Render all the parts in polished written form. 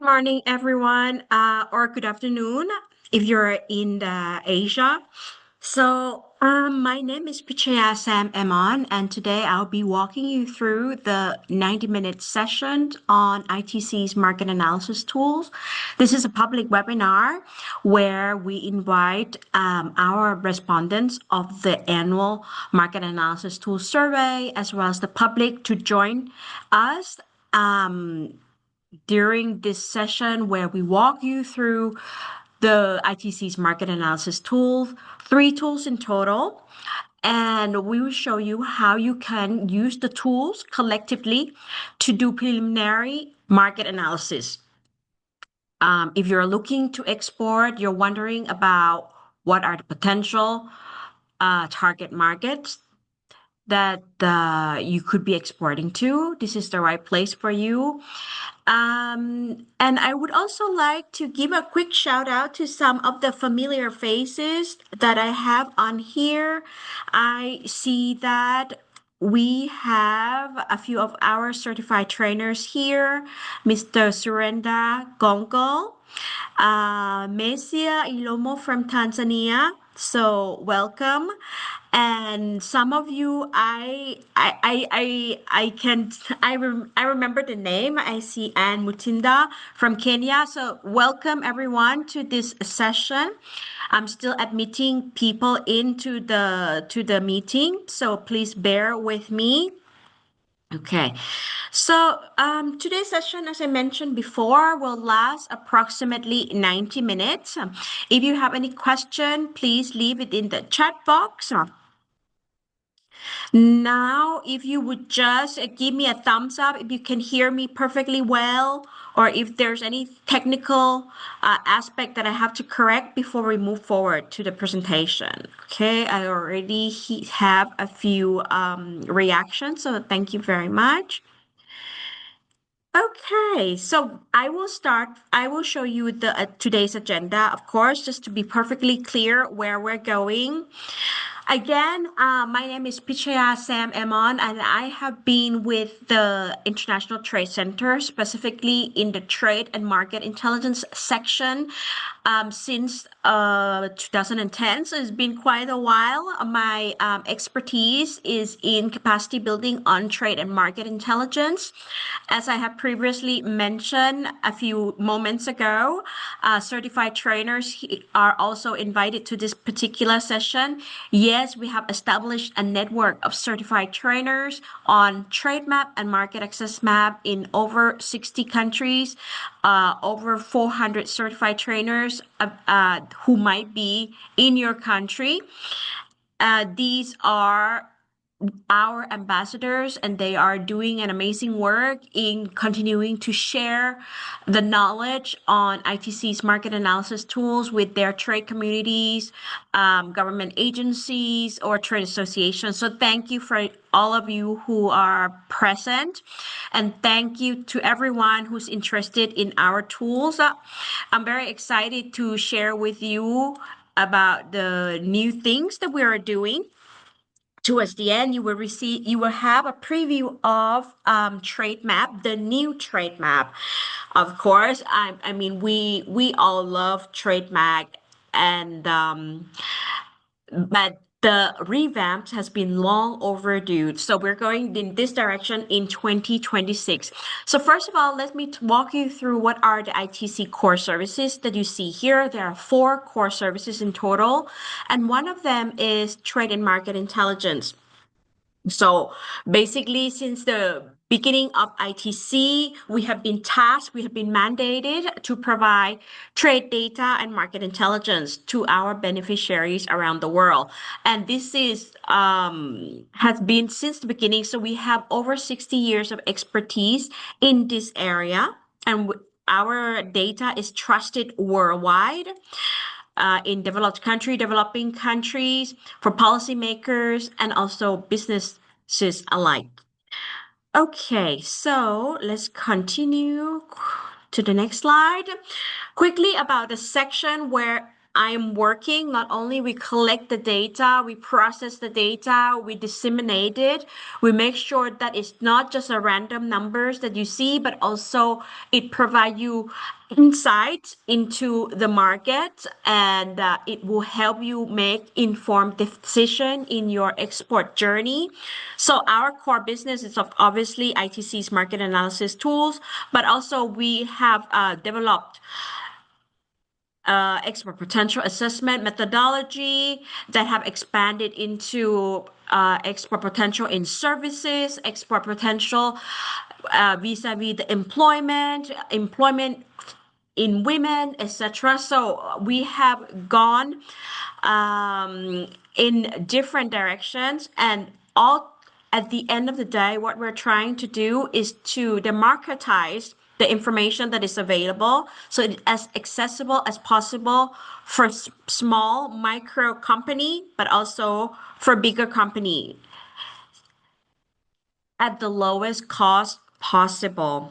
Morning, everyone, or good afternoon if you're in the Asia. My name is Pichaya Sam Emon, and today I'll be walking you through the 90-minute session on ITC's market analysis tools. This is a public webinar where we invite our respondents of the annual market analysis tool survey, as well as the public, to join us. During this session where we walk you through the ITC's market analysis tools, 3 tools in total, and we will show you how you can use the tools collectively to do preliminary market analysis. If you're looking to export, you're wondering about what are the potential target markets that you could be exporting to, this is the right place for you. And I would also like to give a quick shout out to some of the familiar faces that I have on here. I see that we have a few of our certified trainers here, Mr. Surenda Gongo, Mesia Ilomo from Tanzania. So welcome. And some of you, I remember the name. I see Anne Mutinda from Kenya. So welcome everyone to this session. I'm still admitting people into the meeting, so please bear with me. Okay, so today's session, as I mentioned before, will last approximately 90 minutes. If you have any question, please leave it in the chat box. Now, if you would just give me a thumbs up if you can hear me perfectly well, or if there's any technical aspect that I have to correct before we move forward to the presentation. Okay, I already have a few reactions, so thank you very much. Okay, so I will start. I will show you the today's agenda, of course, just to be perfectly clear where we're going. Again, my name is Pichaya Sam Emon, and I have been with the International Trade Center, specifically in the Trade and Market Intelligence section, since 2010. So it's been quite a while. My expertise is in capacity building on trade and market intelligence. As I have previously mentioned a few moments ago, certified trainers are also invited to this particular session. Yes, we have established a network of certified trainers on Trade Map and Market Access Map in over 60 countries, over 400 certified trainers who might be in your country. These are our ambassadors, and they are doing an amazing work in continuing to share the knowledge on ITC's market analysis tools with their trade communities, government agencies, or trade associations. So thank you for all of you who are present, and thank you to everyone who's interested in our tools. I'm very excited to share with you about the new things that we are doing. Towards the end, you will have a preview of trade map, the new trade map. Of course, I mean we all love trade map, and but the revamped has been long overdue. So we're going in this direction in 2026. So first of all, let me walk you through what are the ITC core services that you see here. There are 4 core services in total, and one of them is trade and market intelligence. So basically, since the beginning of ITC, we have been tasked, we have been mandated to provide trade data and market intelligence to our beneficiaries around the world. And this is has been since the beginning. So we have over 60 years of expertise in this area, and our data is trusted worldwide. In developed country, developing countries, for policymakers, and also businesses alike. Okay, so let's continue to the next slide. Quickly about the section where I'm working, not only we collect the data, we process the data, we disseminate it, we make sure that it's not just a random numbers that you see, but also it provide you insight into the market, and it will help you make informed decision in your export journey. So our core business is obviously ITC's market analysis tools, but also we have developed export potential assessment methodology that have expanded into export potential in services, export potential vis-a-vis the employment in women, etc. So we have gone in different directions, and all at the end of the day, what we're trying to do is to democratize the information that is available so it's as accessible as possible for small micro company, but also for bigger company at the lowest cost possible.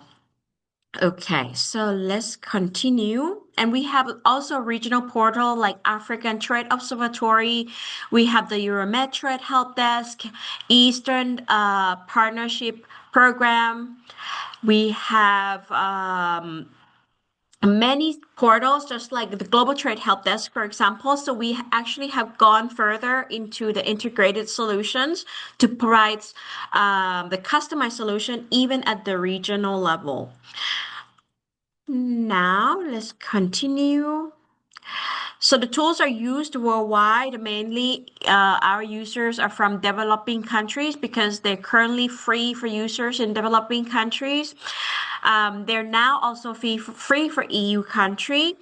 Okay, so let's continue. And we have also regional portal like African Trade Observatory. We have the Euromed Trade Help Desk, Eastern Partnership Program. We have many portals, just like the Global Trade Help Desk, for example. So we actually have gone further into the integrated solutions to provide the customized solution even at the regional level. Now let's continue. So the tools are used worldwide. Mainly, our users are from developing countries because they're currently free for users in developing countries. They're now also free for EU country.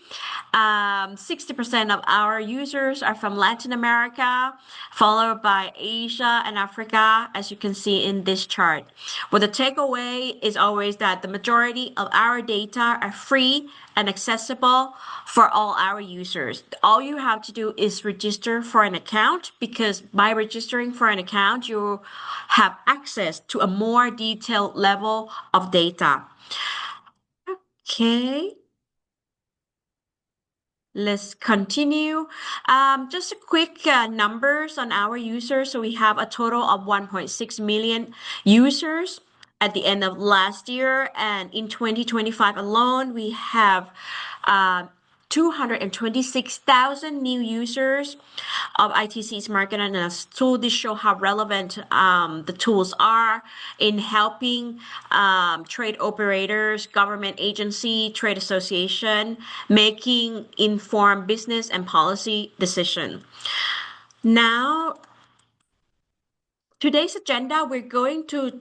60% of our users are from Latin America, followed by Asia and Africa, as you can see in this chart. Well, the takeaway is always that the majority of our data are free and accessible for all our users. All you have to do is register for an account, because by registering for an account, you have access to a more detailed level of data. Okay. Let's continue. Just a quick numbers on our users. So we have a total of 1.6 million users at the end of last year. And in 2025 alone, we have 226,000 new users of ITC's market analysis tool. This shows how relevant the tools are in helping trade operators, government agency, trade association, making informed business and policy decision. Now, today's agenda, we're going to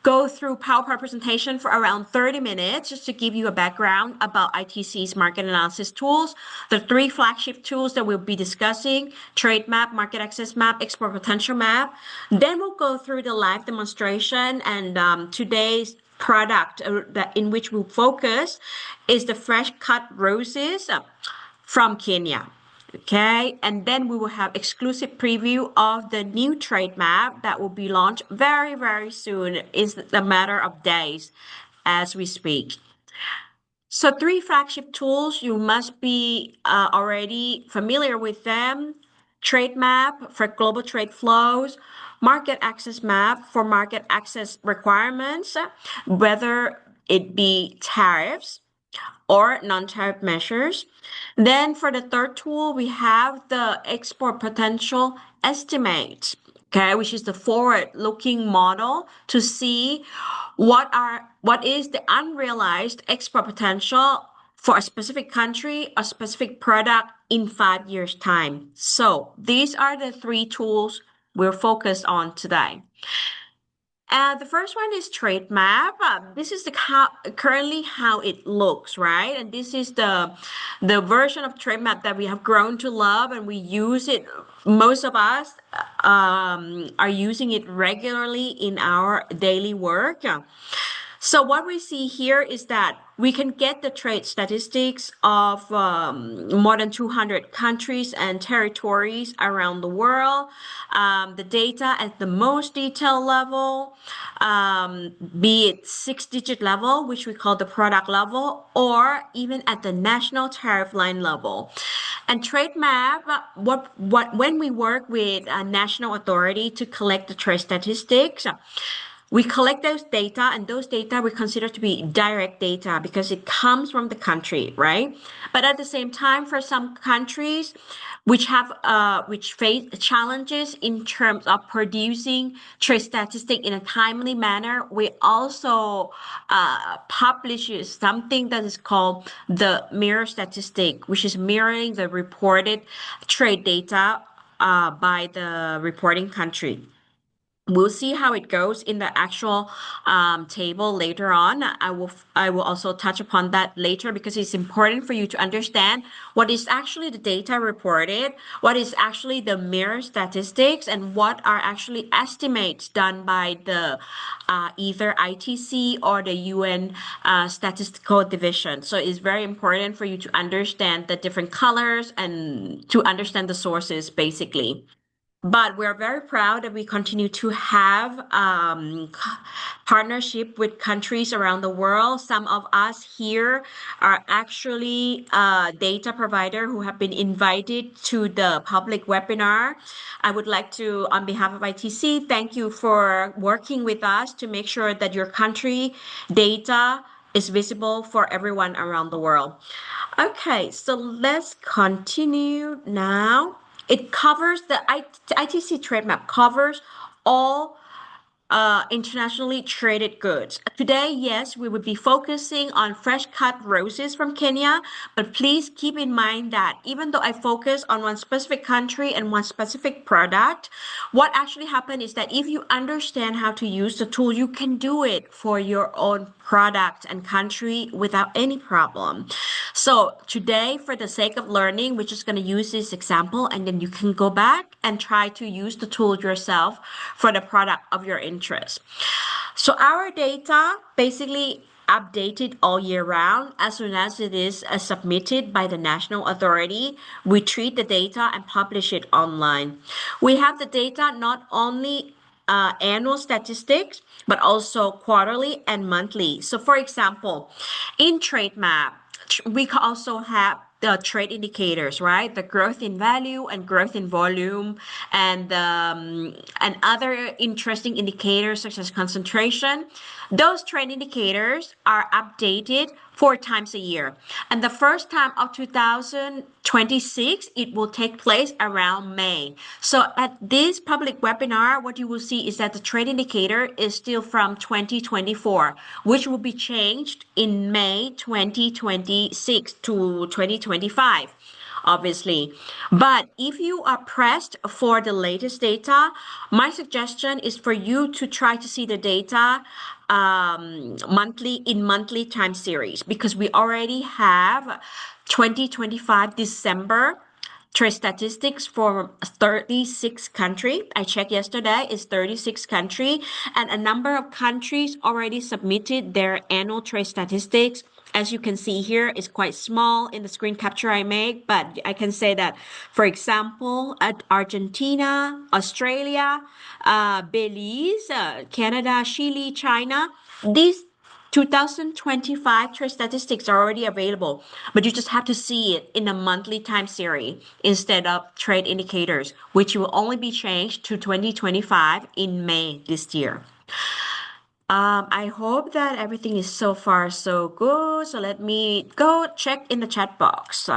go through PowerPoint presentation for around 30 minutes just to give you a background about ITC's market analysis tools, the three flagship tools that we'll be discussing: trade map, market access map, export potential map. Then we'll go through the live demonstration, and today's product in which we'll focus is the fresh cut roses from Kenya. Okay, and then we will have exclusive preview of the new trade map that will be launched very, very soon. It's a matter of days as we speak. So three flagship tools, you must be already familiar with them. Trade map for global trade flows, market access map for market access requirements, whether it be tariffs or non-tariff measures. Then for the third tool, we have the export potential estimate, okay, which is the forward-looking model to see what is the unrealized export potential for a specific country, a specific product in 5 years' time. So these are the three tools we're focused on today. The first one is trade map. This is currently how it looks, right? And this is the version of trade map that we have grown to love, and we use it. Most of us are using it regularly in our daily work. So what we see here is that we can get the trade statistics of more than 200 countries and territories around the world, the data at the most detailed level, be it 6-digit level, which we call the product level, or even at the national tariff line level. And trade map, when we work with a national authority to collect the trade statistics, we collect those data, and those data we consider to be direct data because it comes from the country, right? But at the same time, for some countries which face challenges in terms of producing trade statistic in a timely manner, we also publish something that is called the mirror statistic, which is mirroring the reported trade data by the reporting country. We'll see how it goes in the actual table later on. I will also touch upon that later because it's important for you to understand what is actually the data reported, what is actually the mirror statistics, and what are actually estimates done by the either ITC or the UN statistical division. So it's very important for you to understand the different colors and to understand the sources basically. But we're very proud that we continue to have partnership with countries around the world. Some of us here are actually data provider who have been invited to the public webinar. I would like to, on behalf of ITC, thank you for working with us to make sure that your country data is visible for everyone around the world. Okay, so let's continue now. It covers the ITC trade map covers all internationally traded goods. Today, yes, we would be focusing on fresh cut roses from Kenya, but please keep in mind that even though I focus on one specific country and one specific product, what actually happened is that if you understand how to use the tool, you can do it for your own product and country without any problem. So today, for the sake of learning, we're just going to use this example, and then you can go back and try to use the tool yourself for the product of your interest. So our data basically updated all year round. As soon as it is submitted by the national authority, we treat the data and publish it online. We have the data not only annual statistics, but also quarterly and monthly. So for example, in trade map, we can also have the trade indicators, right? The growth in value and growth in volume, and other interesting indicators such as concentration. Those trade indicators are updated 4 times a year. And the first time of 2026, it will take place around May. So at this public webinar, what you will see is that the trade indicator is still from 2024, which will be changed in May 2026 to 2025. Obviously. But if you are pressed for the latest data, my suggestion is for you to try to see the data monthly time series, because we already have 2025 December trade statistics for 36 countries. I checked yesterday, it's 36 countries, and a number of countries already submitted their annual trade statistics. As you can see here, it's quite small in the screen capture I make, but I can say that, for example, at Argentina, Australia, Belize, Canada, Chile, China, these 2025 trade statistics are already available, but you just have to see it in a monthly time series instead of trade indicators, which will only be changed to 2025 in May this year. I hope that everything is so far so good. So let me go check in the chat box.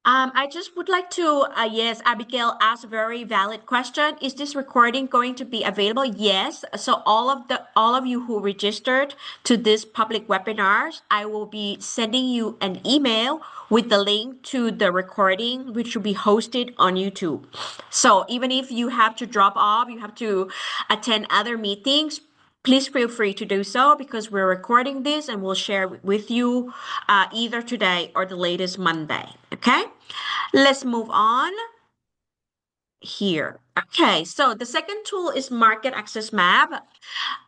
I just would like to, yes, Abigail asked a very valid question. Is this recording going to be available? Yes. So all of you who registered to this public webinars, I will be sending you an email with the link to the recording, which will be hosted on YouTube. So even if you have to drop off, you have to attend other meetings, please feel free to do so, because we're recording this and we'll share with you either today or the latest Monday. Okay, let's move on. here. Okay, so the second tool is market access map.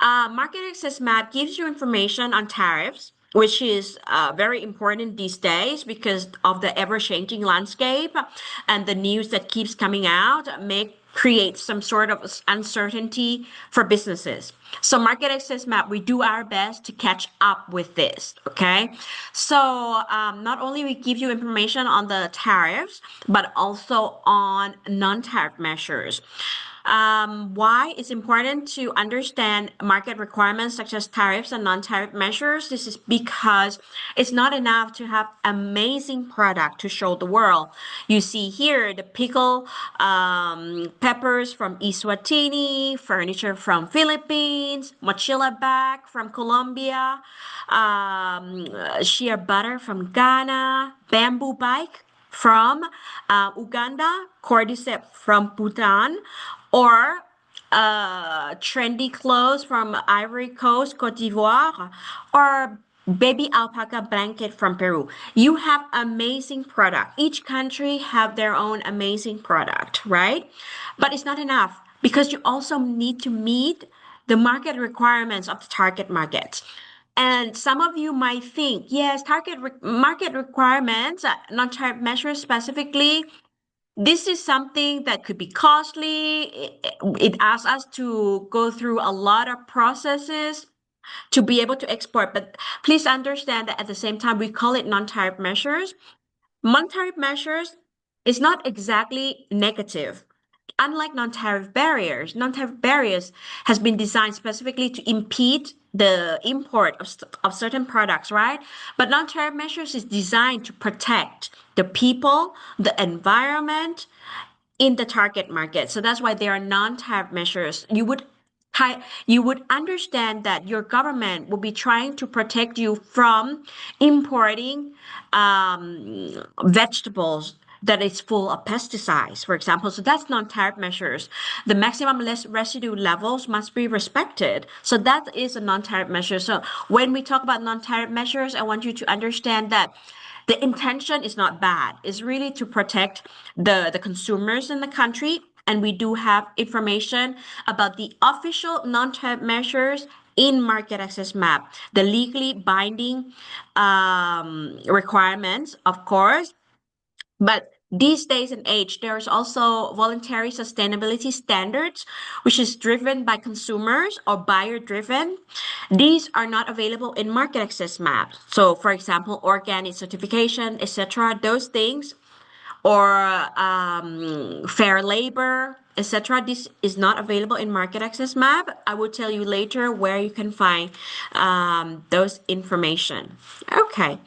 Market access map gives you information on tariffs, which is very important these days because of the ever-changing landscape and the news that keeps coming out make create some sort of uncertainty for businesses. So market access map, we do our best to catch up with this. Okay, so not only we give you information on the tariffs, but also on non-tariff measures. Why it's important to understand market requirements such as tariffs and non-tariff measures. This is because it's not enough to have amazing product to show the world. You see here the pickle peppers from Eswatini, furniture from Philippines, mochila bag from Colombia, shea butter from Ghana, bamboo bike from Uganda, cordyceps from Bhutan, or trendy clothes from Ivory Coast, Cote d'Ivoire, or baby alpaca blanket from Peru. You have amazing product. Each country have their own amazing product, right? But it's not enough because you also need to meet the market requirements of the target market. And some of you might think, yes, market requirements, non-tariff measures specifically, this is something that could be costly. It asks us to go through a lot of processes to be able to export. But please understand that at the same time, we call it non-tariff measures. Non-tariff measures is not exactly negative. Unlike non-tariff barriers has been designed specifically to impede the import of certain products, right? But non-tariff measures is designed to protect the people, the environment, in the target market. So that's why there are non-tariff measures. You would understand that your government will be trying to protect you from importing vegetables that is full of pesticides, for example. So that's non-tariff measures. The maximum less residue levels must be respected. So that is a non-tariff measure. So when we talk about non-tariff measures, I want you to understand that the intention is not bad. It's really to protect the consumers in the country. And we do have information about the official non-tariff measures in market access map, the legally binding requirements, of course. But these days and age, there's also voluntary sustainability standards, which is driven by consumers or buyer driven. These are not available in market access maps. So, for example, organic certification, etc., those things, or fair labor, etc. This is not available in market access map. I will tell you later where you can find those information. Okay.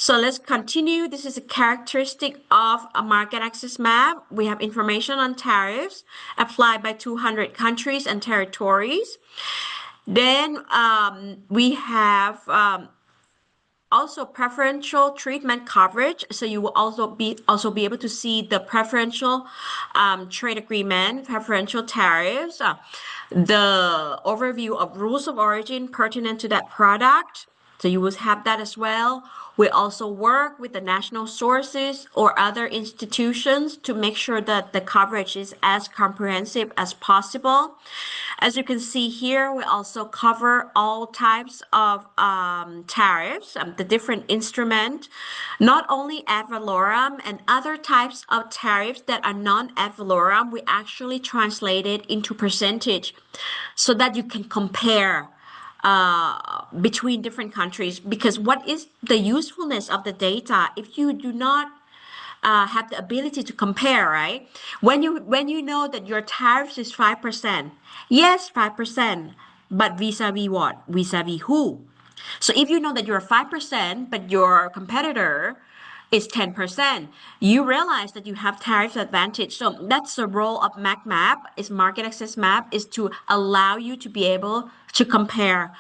So let's continue. This is a characteristic of a market access map. We have information on tariffs applied by 200 countries and territories. Then we have also preferential treatment coverage. So you will also be able to see the preferential trade agreement, preferential tariffs, the overview of rules of origin pertinent to that product. So you will have that as well. We also work with the national sources or other institutions to make sure that the coverage is as comprehensive as possible. As you can see here, we also cover all types of tariffs, the different instrument, not only ad valorem and other types of tariffs that are non-ad valorem, we actually translate it into percentage so that you can compare between different countries. Because what is the usefulness of the data if you do not have the ability to compare, right? When you know that your tariffs is 5%, yes, 5%, but vis-a-vis what? Vis-a-vis who? So if you know that you're 5%, but your competitor is 10%, you realize that you have tariff advantage. So that's the role of MacMap, is market access map, is to allow you to be able to compare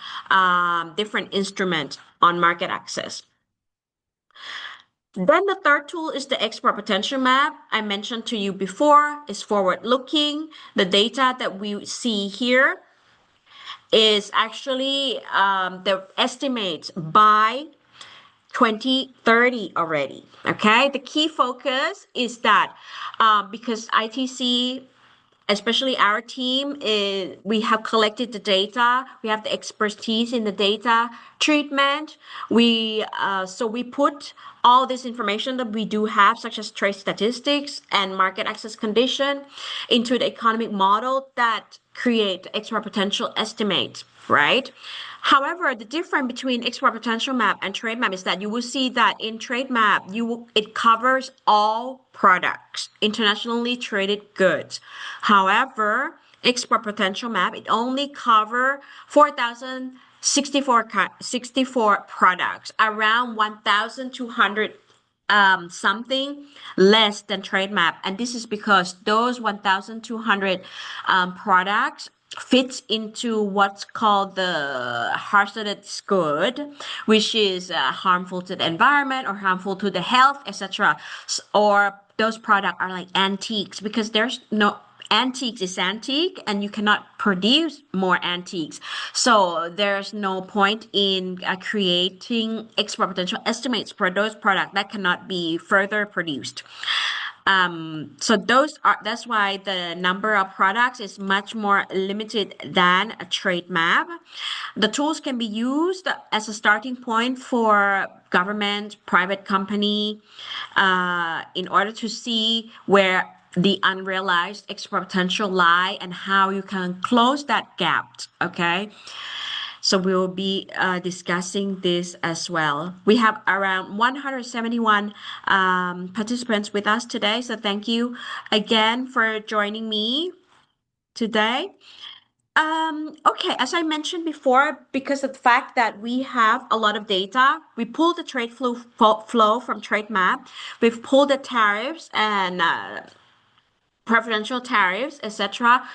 different instruments on market access. Then the third tool is the export potential map. I mentioned to you before, is forward looking. The data that we see here is actually the estimates by 2030 already. Okay, the key focus is that because ITC, especially our team, is we have collected the data, we have the expertise in the data treatment. We put all this information that we do have, such as trade statistics and market access condition, into the economic model that create export potential estimate, right? However, the difference between export potential map and trade map is that you will see that in trade map, it covers all products, internationally traded goods. However, export potential map, it only cover 4,064 products, around 1,200 something less than trade map. And this is because those 1,200 products fits into what's called the hazardous good, which is harmful to the environment or harmful to the health, etc. Or those products are like antiques because there's no antiques is antique and you cannot produce more antiques, so there's no point in creating export potential estimates for those products that cannot be further produced. So that's why the number of products is much more limited than a trade map. The tools can be used as a starting point for government, private company, in order to see where the unrealized export potential lie and how you can close that gap. Okay. So we will be discussing this as well. We have around 171 participants with us today. So thank you again for joining me today. Okay, as I mentioned before, because of the fact that we have a lot of data, we pulled the trade flow from trade map. We've pulled the tariffs and preferential tariffs, etc.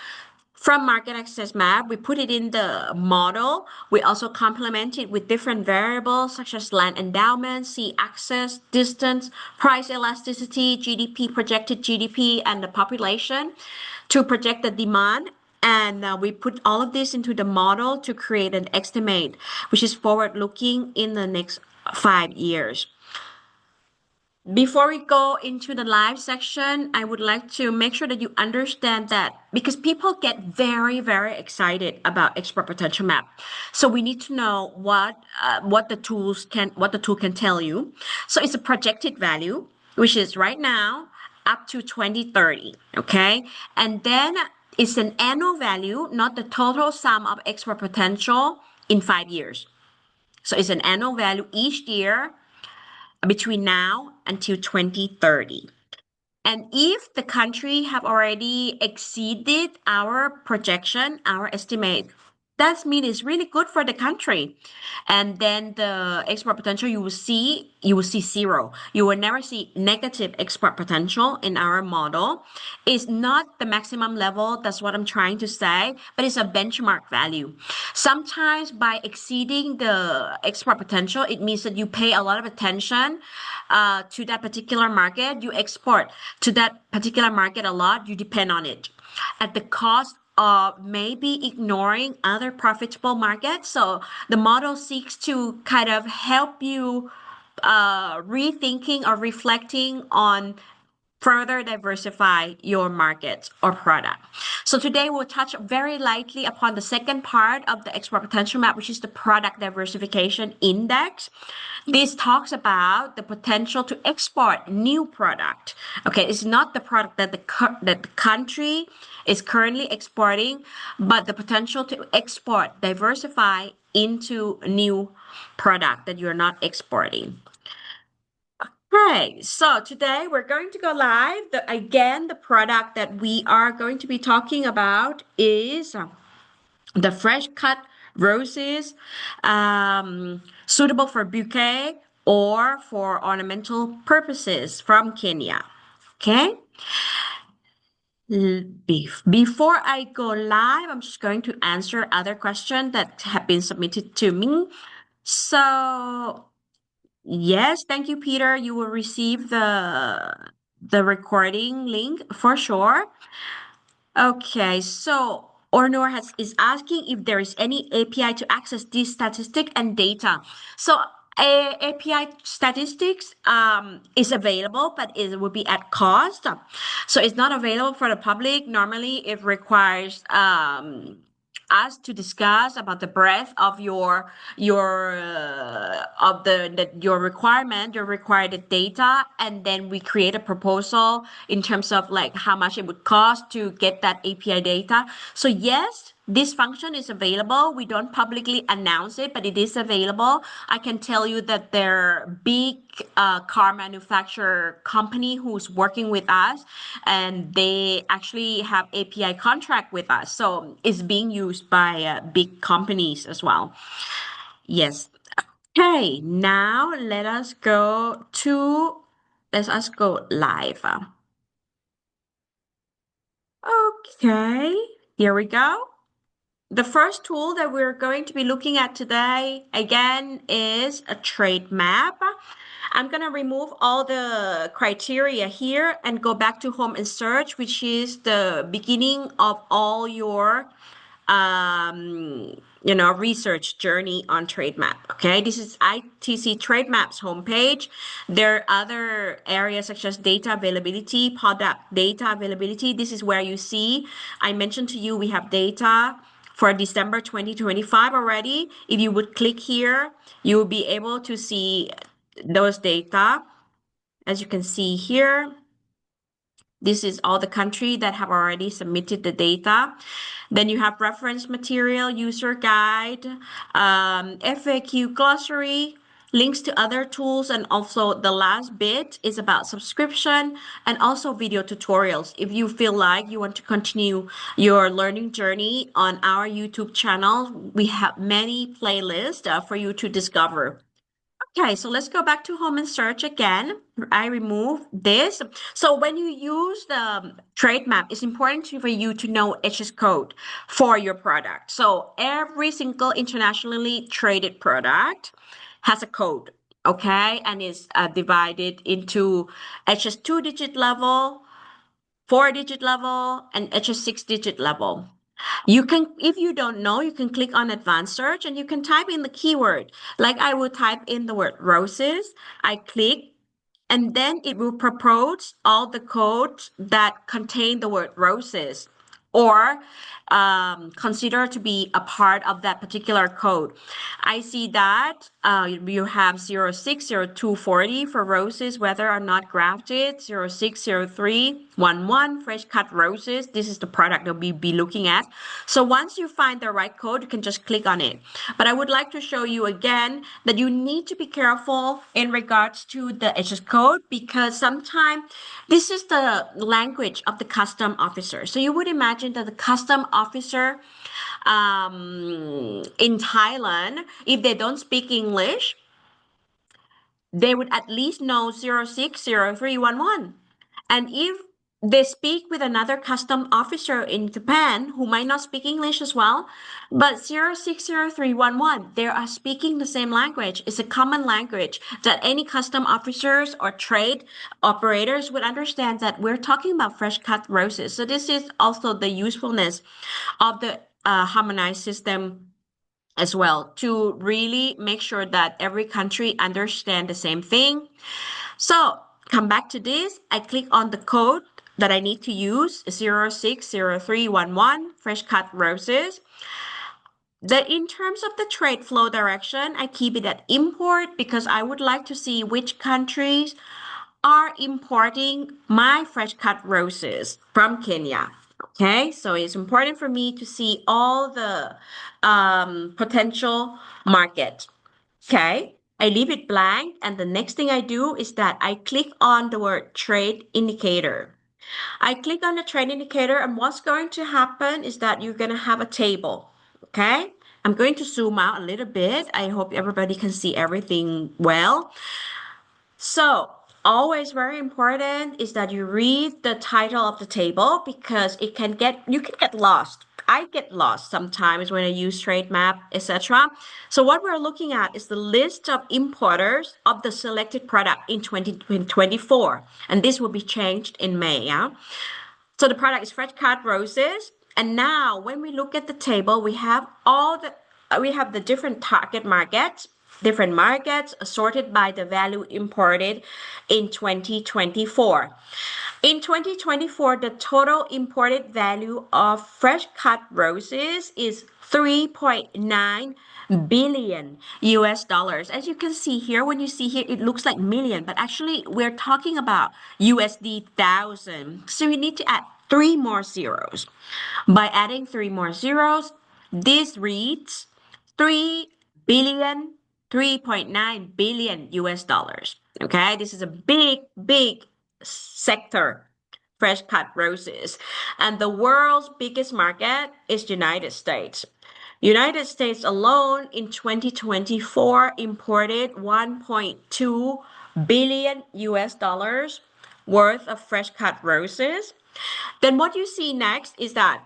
From market access map. We put it in the model. We also complement it with different variables such as land endowment, sea access, distance, price elasticity, GDP, projected GDP, and the population to project the demand. And we put all of this into the model to create an estimate, which is forward looking in the next 5 years. Before we go into the live section, I would like to make sure that you understand that because people get very, very excited about export potential map. So we need to know what the tool can tell you. So it's a projected value, which is right now up to 2030. Okay. And then it's an annual value, not the total sum of export potential in 5 years. So it's an annual value each year between now until 2030. And if the country have already exceeded our projection, our estimate, that means it's really good for the country. And then the export potential you will see zero. You will never see negative export potential in our model. It's not the maximum level, that's what I'm trying to say, but it's a benchmark value. Sometimes by exceeding the export potential, it means that you pay a lot of attention to that particular market. You export to that particular market a lot. You depend on it at the cost of maybe ignoring other profitable markets. So the model seeks to kind of help you rethinking or reflecting on further diversify your market or product. So today we'll touch very lightly upon the second part of the export potential map, which is the product diversification index. This talks about the potential to export new product. Okay, it's not the product that the country is currently exporting, but the potential to export, diversify into new product that you're not exporting. Okay, so today we're going to go live. The product that we are going to be talking about is the fresh cut roses, suitable for bouquet or for ornamental purposes from Kenya. Okay. Before I go live, I'm just going to answer other questions that have been submitted to me. So yes, thank you, Peter. You will receive the recording link for sure. Okay, so Ornor is asking if there is any API to access this statistic and data. So API statistics is available, but it will be at cost. So it's not available for the public. Normally, it requires us to discuss about the breadth of your of your requirement, your required data, and then we create a proposal in terms of like how much it would cost to get that API data. So yes, this function is available. We don't publicly announce it, but it is available. I can tell you that their big car manufacturer company who's working with us, and they actually have API contract with us. So it's being used by big companies as well. Yes. Okay, now let us go live. Okay, here we go. The first tool that we're going to be looking at today, again, is a trade map. I'm going to remove all the criteria here and go back to home and search, which is the beginning of all your research journey on trade map. Okay, this is ITC trade maps homepage. There are other areas such as data availability, product data availability. This is where you see, I mentioned to you, we have data for December 2025 already. If you would click here, you will be able to see those data. As you can see here, this is all the country that have already submitted the data. Then you have reference material, user guide, FAQ glossary, links to other tools, and also the last bit is about subscription and also video tutorials. If you feel like you want to continue your learning journey on our YouTube channel, we have many playlists for you to discover. Okay, so let's go back to home and search again. I remove this. So when you use the trade map, it's important for you to know HS code for your product. So every single internationally traded product has a code, okay? And is divided into HS 2-digit level, 4-digit level, and HS 6-digit level. You can, if you don't know, you can click on advanced search and you can type in the keyword. Like I would type in the word roses. I click and then it will propose all the codes that contain the word roses or consider to be a part of that particular code. I see that you have 060240 for roses, whether or not grafted, 060311 fresh cut roses. This is the product that we'll be looking at. So once you find the right code, you can just click on it. But I would like to show you again that you need to be careful in regards to the HS code because sometimes this is the language of the custom officer. So you would imagine that the custom officer in Thailand, if they don't speak English, they would at least know 060311. And if they speak with another custom officer in Japan who might not speak English as well, but 060311, they are speaking the same language. It's a common language that any custom officers or trade operators would understand that we're talking about fresh cut roses. So this is also the usefulness of the harmonized system as well to really make sure that every country understand the same thing. So come back to this. I click on the code that I need to use 060311 fresh cut roses. In terms of the trade flow direction, I keep it at import because I would like to see which countries are importing my fresh cut roses from Kenya. Okay, so it's important for me to see all the potential market. Okay, I leave it blank, and the next thing I do is that I click on the word trade indicator. I click on the trade indicator, and what's going to happen is that you're going to have a table. Okay, I'm going to zoom out a little bit. I hope everybody can see everything well. So, always very important is that you read the title of the table because you can get lost. I get lost sometimes when I use trade map, etc. So what we're looking at is the list of importers of the selected product in 2024, and this will be changed in May. Yeah. So the product is fresh cut roses, and now when we look at the table, we have the different target markets. different markets sorted by the value imported in 2024. In 2024, the total imported value of fresh cut roses is 3.9 billion US dollars. As you can see here, when you see here, it looks like million, but actually we're talking about USD thousand. So we need to add three more zeros. By adding three more zeros, this reads 3 billion, 3.9 billion US dollars. Okay, this is a big, big sector, fresh cut roses. And the world's biggest market is United States. United States alone in 2024 imported 1.2 billion US dollars worth of fresh cut roses. Then what you see next is that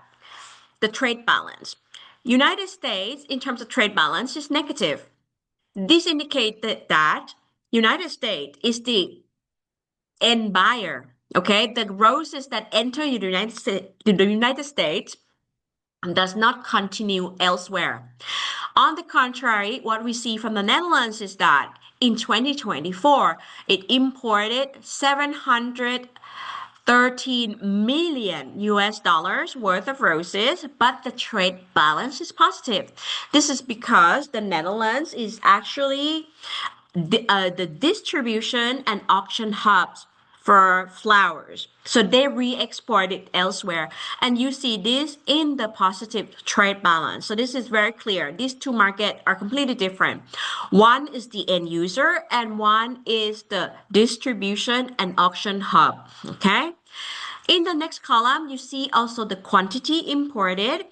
the trade balance. United States, in terms of trade balance, is negative. This indicates that United States is the end buyer. Okay, the roses that enter the United States does not continue elsewhere. On the contrary, what we see from the Netherlands is that in 2024, it imported 713 million US dollars worth of roses, but the trade balance is positive. This is because the Netherlands is actually the distribution and auction hubs for flowers. So they re-export it elsewhere. And you see this in the positive trade balance. So this is very clear. These two markets are completely different. One is the end user and one is the distribution and auction hub. Okay. In the next column, you see also the quantity imported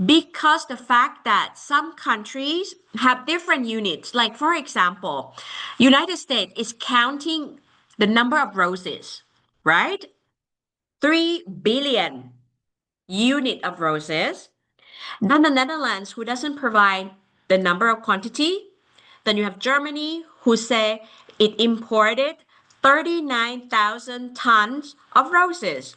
because the fact that some countries have different units. Like for example, United States is counting the number of roses, right? 3 billion unit of roses. Then the Netherlands, who doesn't provide the number of quantity. Then you have Germany, who say it imported 39,000 tons of roses.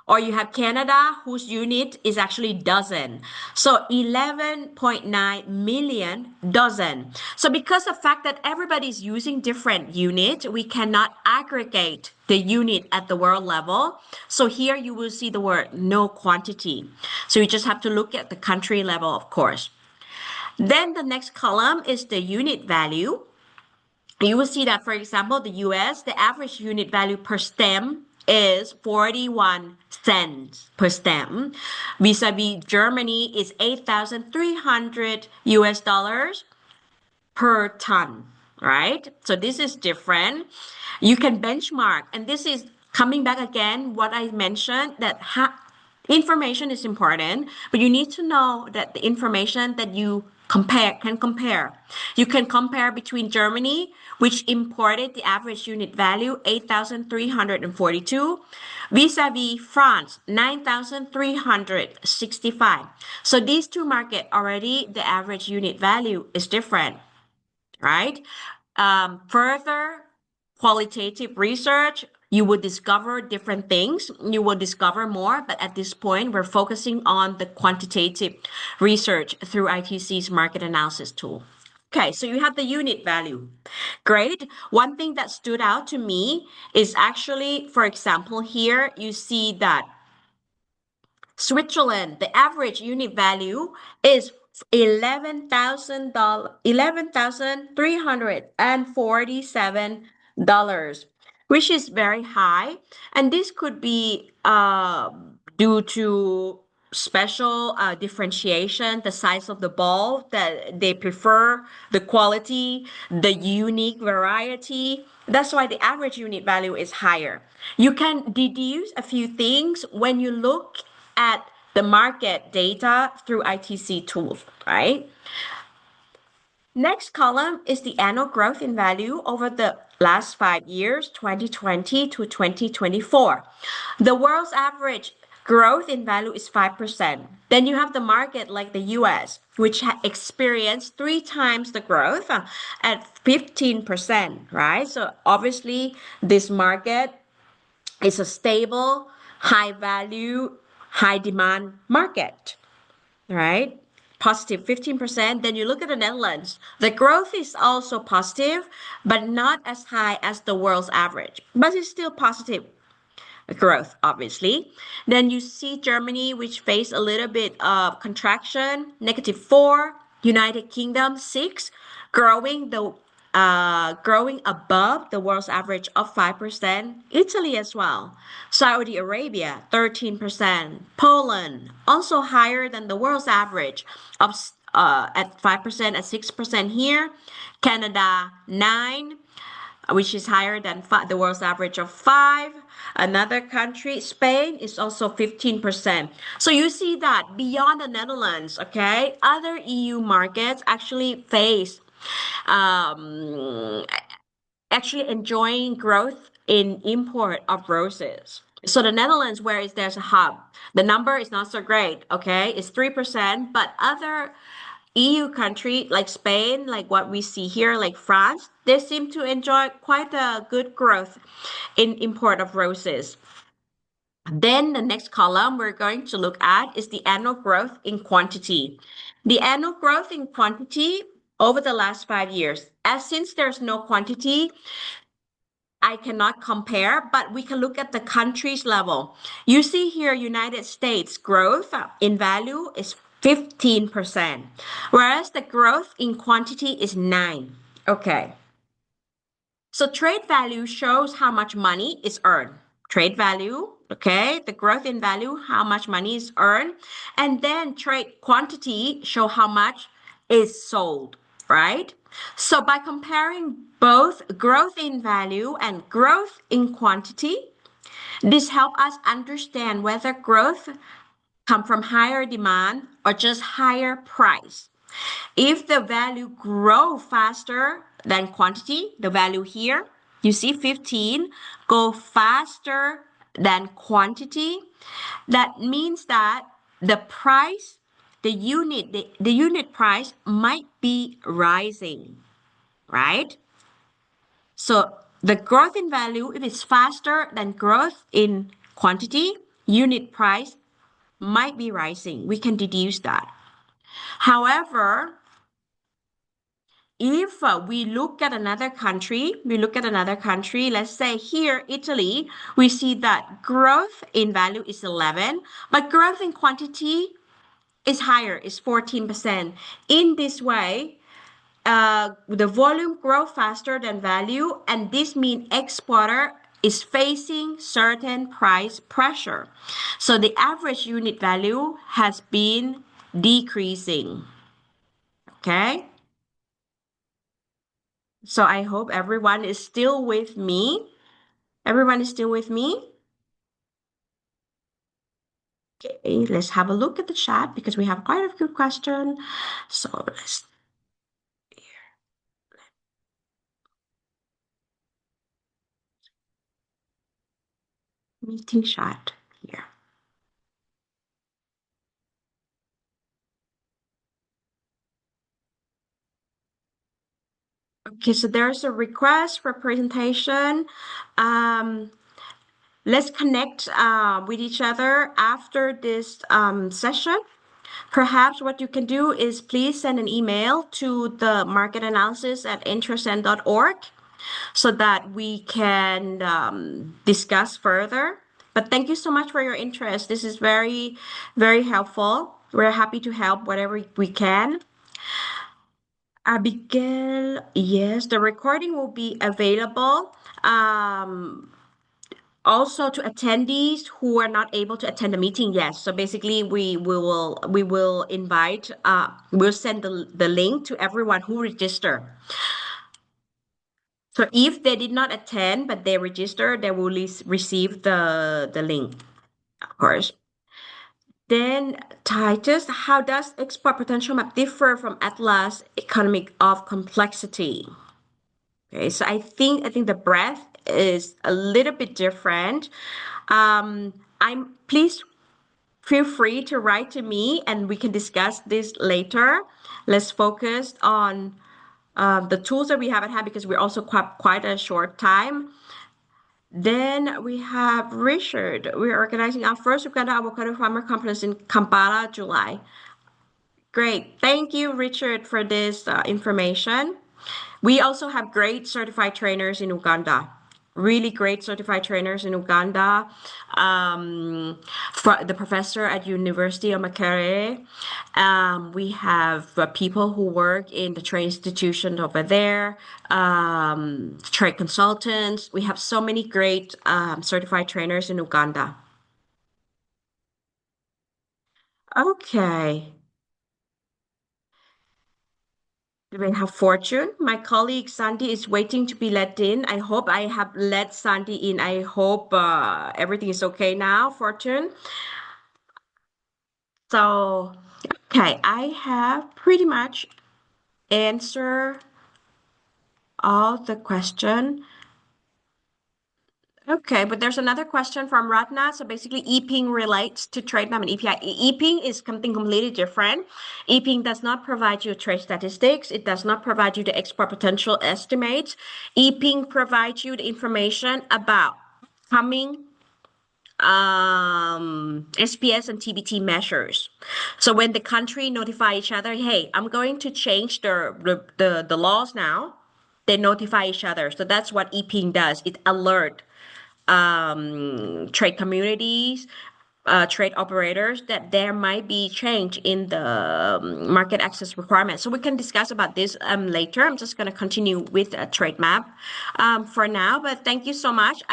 Or you have Canada, whose unit is actually dozen. So 11.9 million dozen. So because of the fact that everybody is using different units, we cannot aggregate the unit at the world level. So here you will see the word no quantity. So you just have to look at the country level, of course. Then the next column is the unit value. You will see that, for example, the US, the average unit value per stem is 41 cents per stem. Vis-a-vis Germany is 8,300 US dollars per ton, right? So this is different. You can benchmark, and this is coming back again, what I mentioned that information is important, but you need to know that the information that you can compare. You can compare between Germany, which imported the average unit value 8,342, vis-a-vis France 9,365. So these two markets already the average unit value is different, right? Further qualitative research, you will discover different things. You will discover more, but at this point, we're focusing on the quantitative research through ITC's market analysis tool. Okay, so you have the unit value. Great. One thing that stood out to me is actually, for example, here you see that Switzerland, the average unit value is $11,347, which is very high. And this could be due to special differentiation, the size of the ball that they prefer, the quality, the unique variety. That's why the average unit value is higher. You can deduce a few things when you look at the market data through ITC tools, right? Next column is the annual growth in value over the last 5 years, 2020 to 2024. The world's average growth in value is 5%. Then you have the market like the US, which experienced 3 times the growth at 15%, right? So obviously this market is a stable, high value, high demand market, right? positive 15%. Then you look at the Netherlands. The growth is also positive, but not as high as the world's average, but it's still positive growth, obviously. Then you see Germany, which faced a little bit of contraction, -4. United Kingdom 6, growing above the world's average of 5%. Italy as well. Saudi Arabia 13%. Poland also higher than the world's average of at 5%, at 6% here. Canada 9, which is higher than the world's average of 5. Another country, Spain, is also 15%. So you see that beyond the Netherlands, okay, other EU markets um, actually enjoying growth in import of roses. So the Netherlands, where is there's a hub, the number is not so great, okay? It's 3%, but other EU country like Spain, like what we see here, like France, they seem to enjoy quite a good growth in import of roses. Then the next column we're going to look at is the annual growth in quantity. The annual growth in quantity over the last 5 years. As since there's no quantity, I cannot compare, but we can look at the country's level. You see here, United States growth in value is 15%, whereas the growth in quantity is 9. Okay. So trade value shows how much money is earned. Trade value, okay, the growth in value, how much money is earned, and then trade quantity show how much is sold, right? So by comparing both growth in value and growth in quantity, this help us understand whether growth come from higher demand or just higher price. If the value grow faster than quantity, the value here, you see 15 go faster than quantity, that means that the price, the unit price might be rising, right? So the growth in value, if it's faster than growth in quantity, unit price might be rising. We can deduce that. However, if we look at another country, let's say here, Italy, we see that growth in value is 11, but growth in quantity is higher, is 14%. In this way, the volume grow faster than value, and this means exporter is facing certain price pressure. So the average unit value has been decreasing. Okay? So I hope everyone is still with me. Everyone is still with me? Okay, let's have a look at the chat because we have quite a few questions. So let's meeting chat here. Okay, so there's a request for presentation. Let's connect with each other after this session. Perhaps what you can do is please send an email to the market analysis at intrasend.org so that we can discuss further. But thank you so much for your interest. This is very, very helpful. We're happy to help whatever we can. Abigail, yes, the recording will be available. Also to attendees who are not able to attend the meeting, yes. So basically we will invite we'll send the link to everyone who register. So if they did not attend but they register, they will receive the link, of course. Then Titus, how does export potential map differ from Atlas economic of complexity? Okay, so I think the breadth is a little bit different. Please feel free to write to me and we can discuss this later. Let's focus on the tools that we have at hand because we're also quite a short time. Then we have Richard. We're organizing our first Uganda avocado farmer conference in Kampala, July. Great. Thank you, Richard, for this information. We also have great certified trainers in Uganda. Really great certified trainers in Uganda. For the professor at University of Makerere. We have people who work in the trade institution over there, trade consultants. We have so many great certified trainers in Uganda. Okay. Do we have Fortune? My colleague Sandy is waiting to be let in. I hope I have let Sandy in. I hope everything is okay now, Fortune. So, okay, I have pretty much answered all the question. Okay, but there's another question from Ratna. So basically, EPing relates to trade map and EPI. EPing is something completely different. EPing does not provide you trade statistics. It does not provide you the export potential estimates. EPing provides you the information about coming SPS and TBT measures. So when the country notify each other, hey, I'm going to change the laws now, they notify each other. So that's what EPing does. It alert trade communities, trade operators that there might be change in the market access requirements. So we can discuss about this later. I'm just going to continue with a trade map for now. But thank you so much.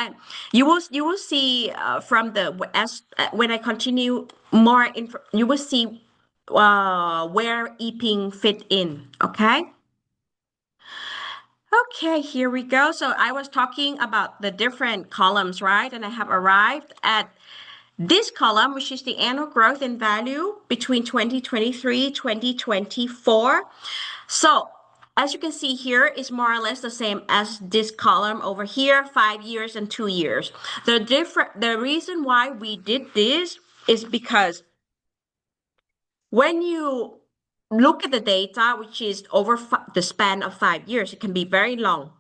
You will see from the as when I continue more info, you will see where EPing fit in. Okay. Okay, here we go. So I was talking about the different columns, right? And I have arrived at this column, which is the annual growth in value between 2023, 2024. So as you can see here, is more or less the same as this column over here, 5 years and 2 years. The reason why we did this is because when you look at the data, which is over the span of 5 years, it can be very long.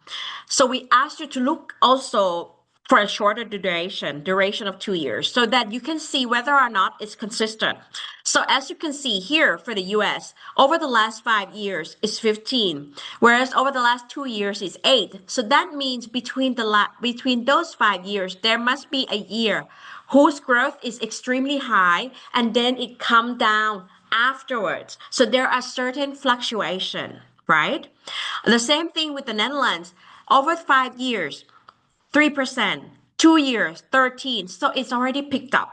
So we asked you to look also for a shorter duration of 2 years, so that you can see whether or not it's consistent. So as you can see here for the US, over the last 5 years is 15, whereas over the last 2 years is 8. So that means between those 5 years, there must be a year whose growth is extremely high and then it come down afterwards. So there are certain fluctuation, right? The same thing with the Netherlands. Over 5 years, 3%, 2 years, 13. So it's already picked up,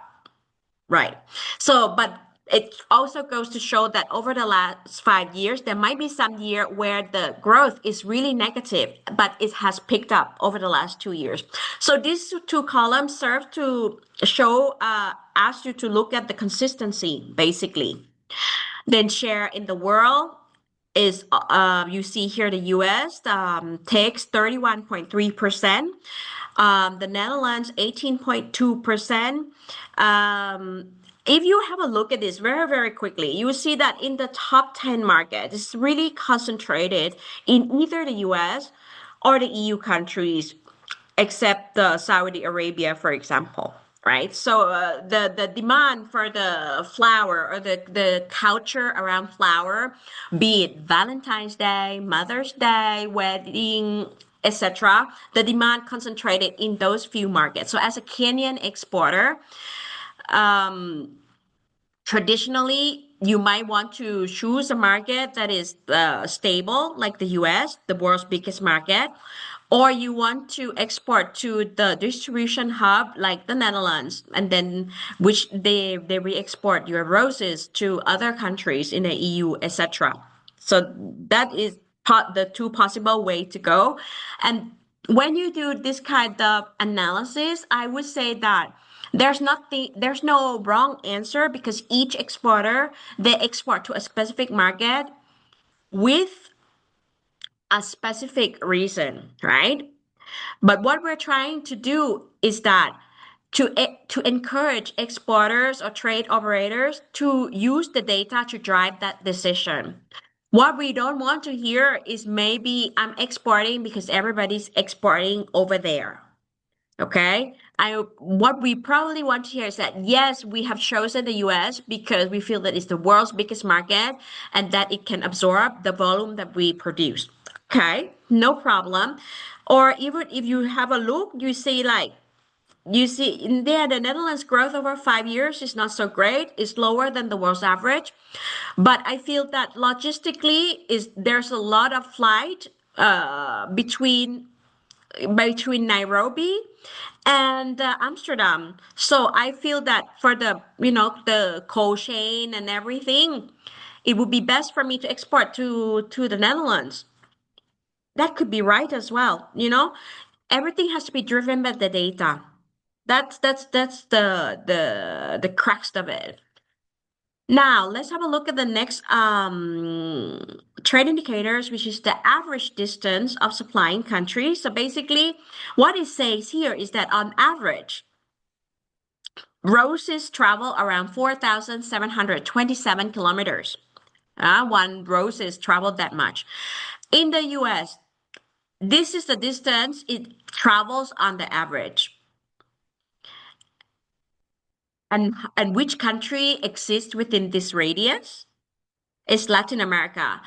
right? So, but it also goes to show that over the last 5 years, there might be some year where the growth is really negative, but it has picked up over the last 2 years. So these two columns serve to show, ask you to look at the consistency, basically. Then share in the world is you see here the US takes 31.3%, the Netherlands 18.2%. If you have a look at this very, very quickly, you will see that in the top 10 markets, it's really concentrated in either the US or the EU countries, except Saudi Arabia, for example, right? So the demand for the flower or the culture around flower, be it Valentine's Day, Mother's Day, wedding, etc., the demand concentrated in those few markets. So as a Kenyan exporter, traditionally, you might want to choose a market that is stable, like the US, the world's biggest market, or you want to export to the distribution hub, like the Netherlands, and then which they re-export your roses to other countries in the EU, etc. So that is the two possible way to go. And when you do this kind of analysis, I would say that there's no wrong answer because each exporter, they export to a specific market with a specific reason, right? But what we're trying to do is that to encourage exporters or trade operators to use the data to drive that decision. What we don't want to hear is maybe I'm exporting because everybody's exporting over there. Okay. What we probably want to hear is that yes, we have chosen the US because we feel that it's the world's biggest market and that it can absorb the volume that we produce. Okay, no problem. Or even if you have a look, you see like you see in there the Netherlands growth over 5 years is not so great. It's lower than the world's average. But I feel that logistically is there's a lot of flight between Nairobi and Amsterdam. So I feel that for the cold chain and everything, it would be best for me to export to the Netherlands. That could be right as well. Everything has to be driven by the data. That's the crux of it. Now, let's have a look at the next trade indicators, which is the average distance of supplying countries. So basically, what it says here is that on average, roses travel around 4,727 kilometers. One roses traveled that much. In the US, this is the distance it travels on the average. And which country exists within this radius? It's Latin America.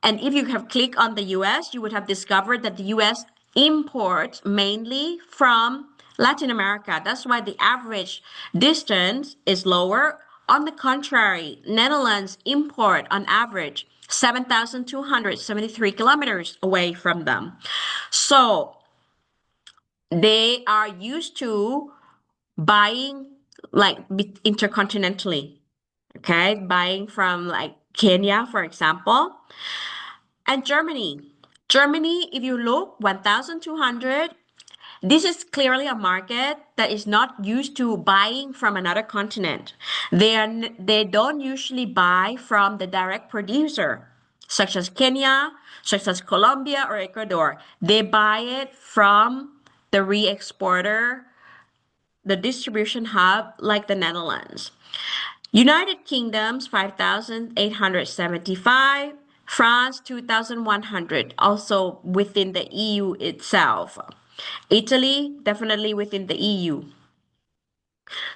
And if you have clicked on the US, you would have discovered that the US imports mainly from Latin America. That's why the average distance is lower. On the contrary, Netherlands import on average 7,273 kilometers away from them. So they are used to buying like intercontinentally. Okay, buying from like Kenya, for example, and Germany. Germany, if you look, 1,200. This is clearly a market that is not used to buying from another continent. They don't usually buy from the direct producer, such as Kenya, such as Colombia or Ecuador. They buy it from the re-exporter, the distribution hub like the Netherlands. United Kingdom's 5,875, France 2,100, also within the EU itself. Italy, definitely within the EU.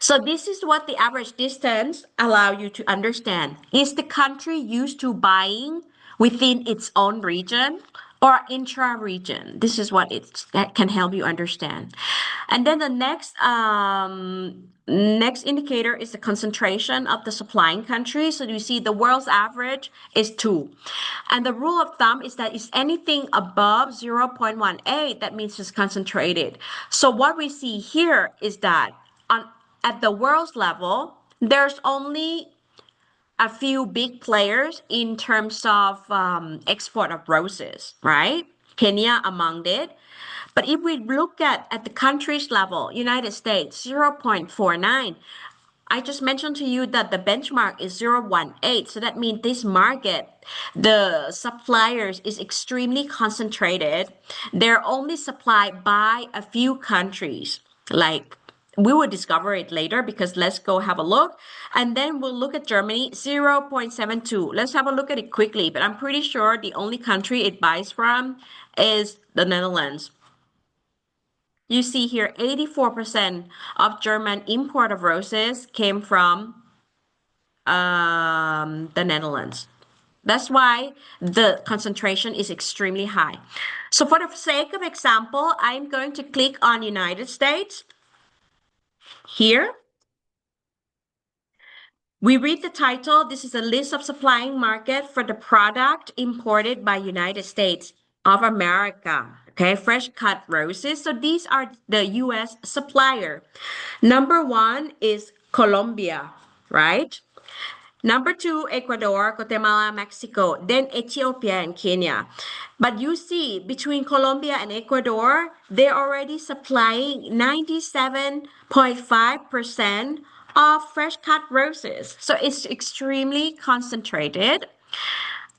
So this is what the average distance allow you to understand. Is the country used to buying within its own region or intra-region? This is what that can help you understand. And then the next indicator is the concentration of the supplying country. So you see the world's average is 2. And the rule of thumb is that is anything above 0.18, that means it's concentrated. So what we see here is that at the world's level, there's only a few big players in terms of export of roses, right? Kenya among it. But if we look at the country's level, United States, 0.49. I just mentioned to you that the benchmark is 0.18. So that means this market, the suppliers is extremely concentrated. They're only supplied by a few countries. Like we will discover it later because let's go have a look. And then we'll look at Germany, 0.72. Let's have a look at it quickly. But I'm pretty sure the only country it buys from is the Netherlands. You see here, 84% of German import of roses came from the Netherlands. That's why the concentration is extremely high. So for the sake of example, I'm going to click on United States here. We read the title. This is a list of supplying market for the product imported by United States of America. Okay, fresh cut roses. So these are the US supplier. Number 1 is Colombia, right? Number 2, Ecuador, Guatemala, Mexico, then Ethiopia and Kenya. But you see, between Colombia and Ecuador, they're already supplying 97.5% of fresh cut roses. So it's extremely concentrated.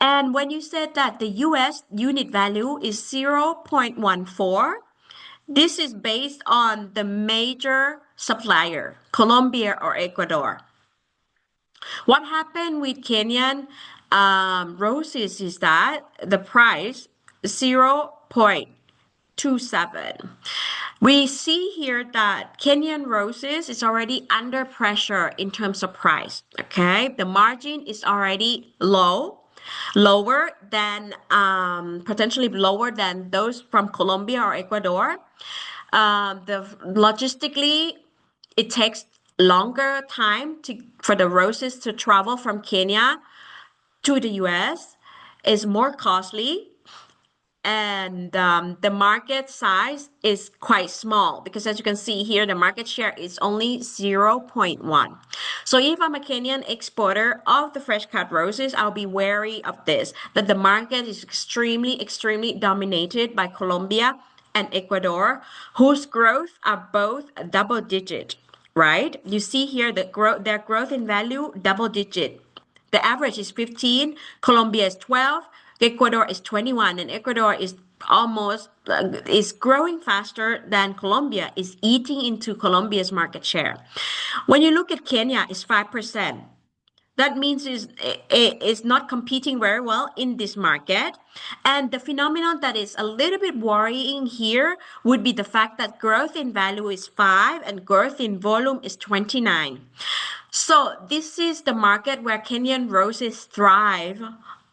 And when you said that the US unit value is 0.14, this is based on the major supplier, Colombia or Ecuador. What happened with Kenyan roses is that the price 0.27. We see here that Kenyan roses is already under pressure in terms of price. Okay, the margin is already lower than potentially lower than those from Colombia or Ecuador. The logistically, it takes longer time for the roses to travel from Kenya to the US. Is more costly, and the market size is quite small because as you can see here the market share is only 0.1. So if I'm a Kenyan exporter of the fresh cut roses, I'll be wary of this, that the market is extremely dominated by Colombia and Ecuador, whose growth are both double digit, right? You see here their growth in value double digit. The average is 15, Colombia is 12, Ecuador is 21, and Ecuador is almost is growing faster than Colombia, is eating into Colombia's market share. When you look at Kenya, it's 5%. That means is not competing very well in this market. And the phenomenon that is a little bit worrying here would be the fact that growth in value is 5 and growth in volume is 29. So this is the market where Kenyan roses thrive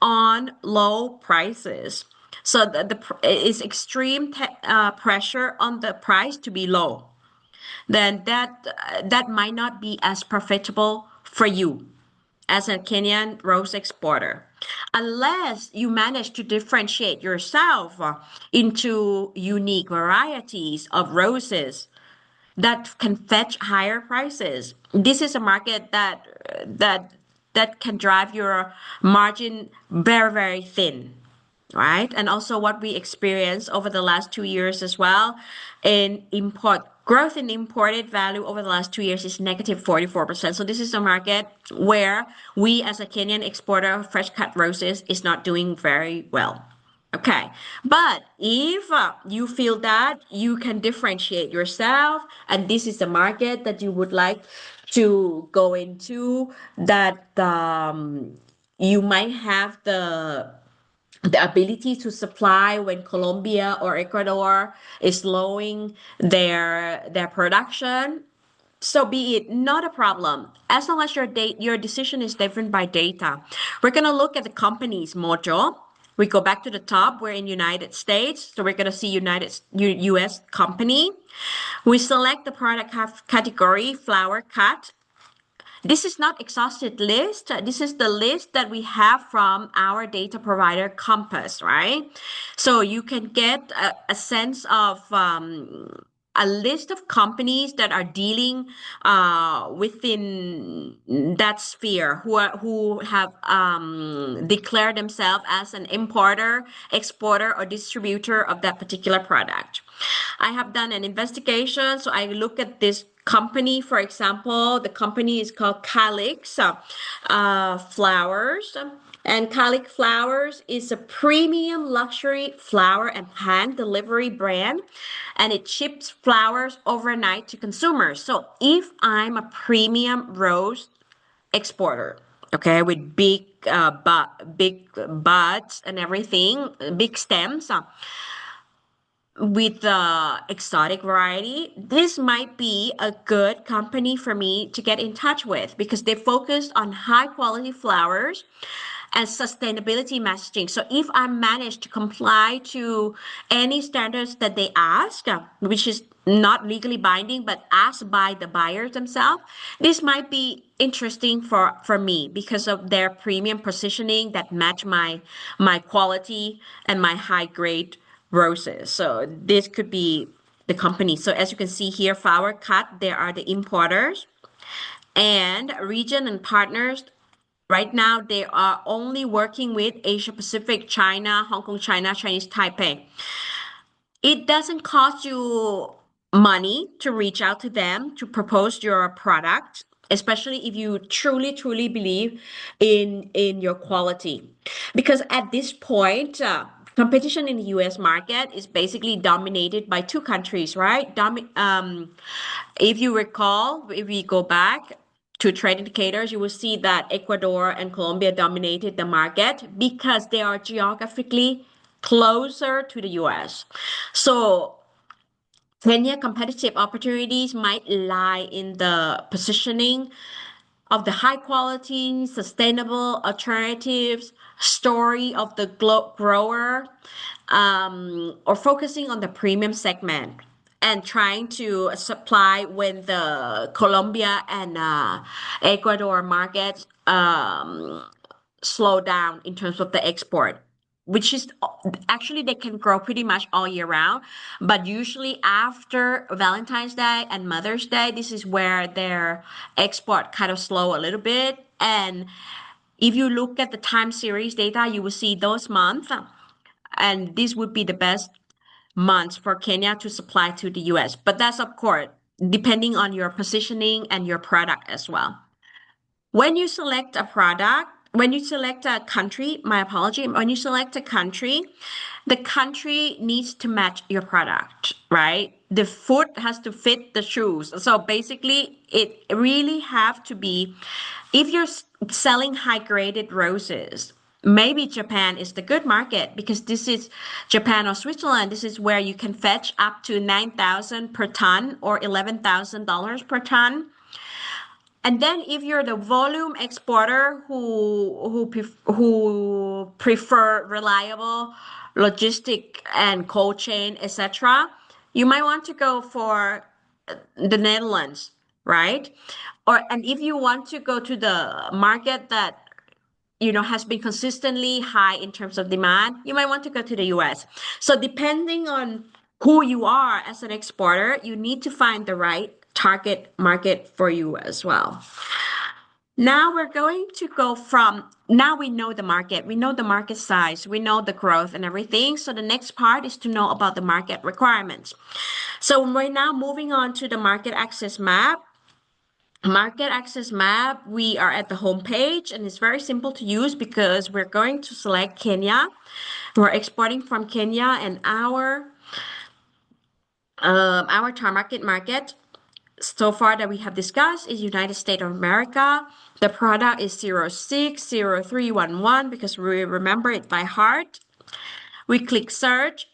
on low prices. So is extreme pressure on the price to be low. Then that might not be as profitable for you as a Kenyan rose exporter, unless you manage to differentiate yourself into unique varieties of roses that can fetch higher prices. This is a market that can drive your margin very thin, right? And also what we experienced over the last 2 years as well in import growth in imported value over the last 2 years is negative 44%. So this is a market where we as a Kenyan exporter of fresh cut roses is not doing very well. Okay, but if you feel that you can differentiate yourself and this is the market that you would like to go into, that you might have the ability to supply when Colombia or Ecuador is slowing their production, so be it, not a problem. As long as your decision is different by data. We're gonna look at the company's module. We go back to the top. We're in United States, so we're gonna see US company. We select the product category, flower cut. This is not exhausted list. This is the list that we have from our data provider Compass, right? So you can get a sense of a list of companies that are dealing within that sphere who have declared themselves as an importer, exporter, or distributor of that particular product. I have done an investigation, so I look at this company. For example, the company is called Calix Flowers. And Calix Flowers is a premium luxury flower and hand delivery brand, and it ships flowers overnight to consumers. So if I'm a premium rose exporter, okay, with big buds and everything, big stems, with the exotic variety, this might be a good company for me to get in touch with because they focus on high quality flowers and sustainability messaging. So if I manage to comply to any standards that they ask, which is not legally binding, but asked by the buyers themselves, this might be interesting for me because of their premium positioning that match my quality and my high grade roses. So this could be the company. So as you can see here, Flower Cut, there are the importers and region and partners. Right now, they are only working with Asia Pacific, China, Hong Kong, China, Chinese Taipei. It doesn't cost you money to reach out to them to propose your product, especially if you truly believe in your quality. Because at this point, competition in the US market is basically dominated by two countries, right? If you recall, if we go back to trade indicators, you will see that Ecuador and Colombia dominated the market because they are geographically closer to the US. So Kenya competitive opportunities might lie in the positioning of the high quality, sustainable alternatives, story of the grower, or focusing on the premium segment and trying to supply when the Colombia and Ecuador markets slow down in terms of the export, which is actually they can grow pretty much all year round. But usually after Valentine's Day and Mother's Day, this is where their export kind of slow a little bit. And if you look at the time series data, you will see those months, and this would be the best months for Kenya to supply to the US. But that's of course depending on your positioning and your product as well. When you select a product, when you select a country, my apology, when you select a country, the country needs to match your product, right? The foot has to fit the shoes. So basically, it really have to be, if you're selling high graded roses, maybe Japan is the good market because this is Japan or Switzerland. This is where you can fetch up to 9,000 per ton or $11,000 per ton. And then if you're the volume exporter who prefer reliable logistic and cold chain, etc., you might want to go for the Netherlands, right? Or and if you want to go to the market that has been consistently high in terms of demand, you might want to go to the US. So depending on who you are as an exporter, you need to find the right target market for you as well. Now we're going to go from, now we know the market, we know the market size, we know the growth and everything. So the next part is to know about the market requirements. So we're now moving on to the market access map. Market access map, we are at the home page and it's very simple to use because we're going to select Kenya. We're exporting from Kenya and our target market so far that we have discussed is United States of America. The product is 060311 because we remember it by heart. We click search.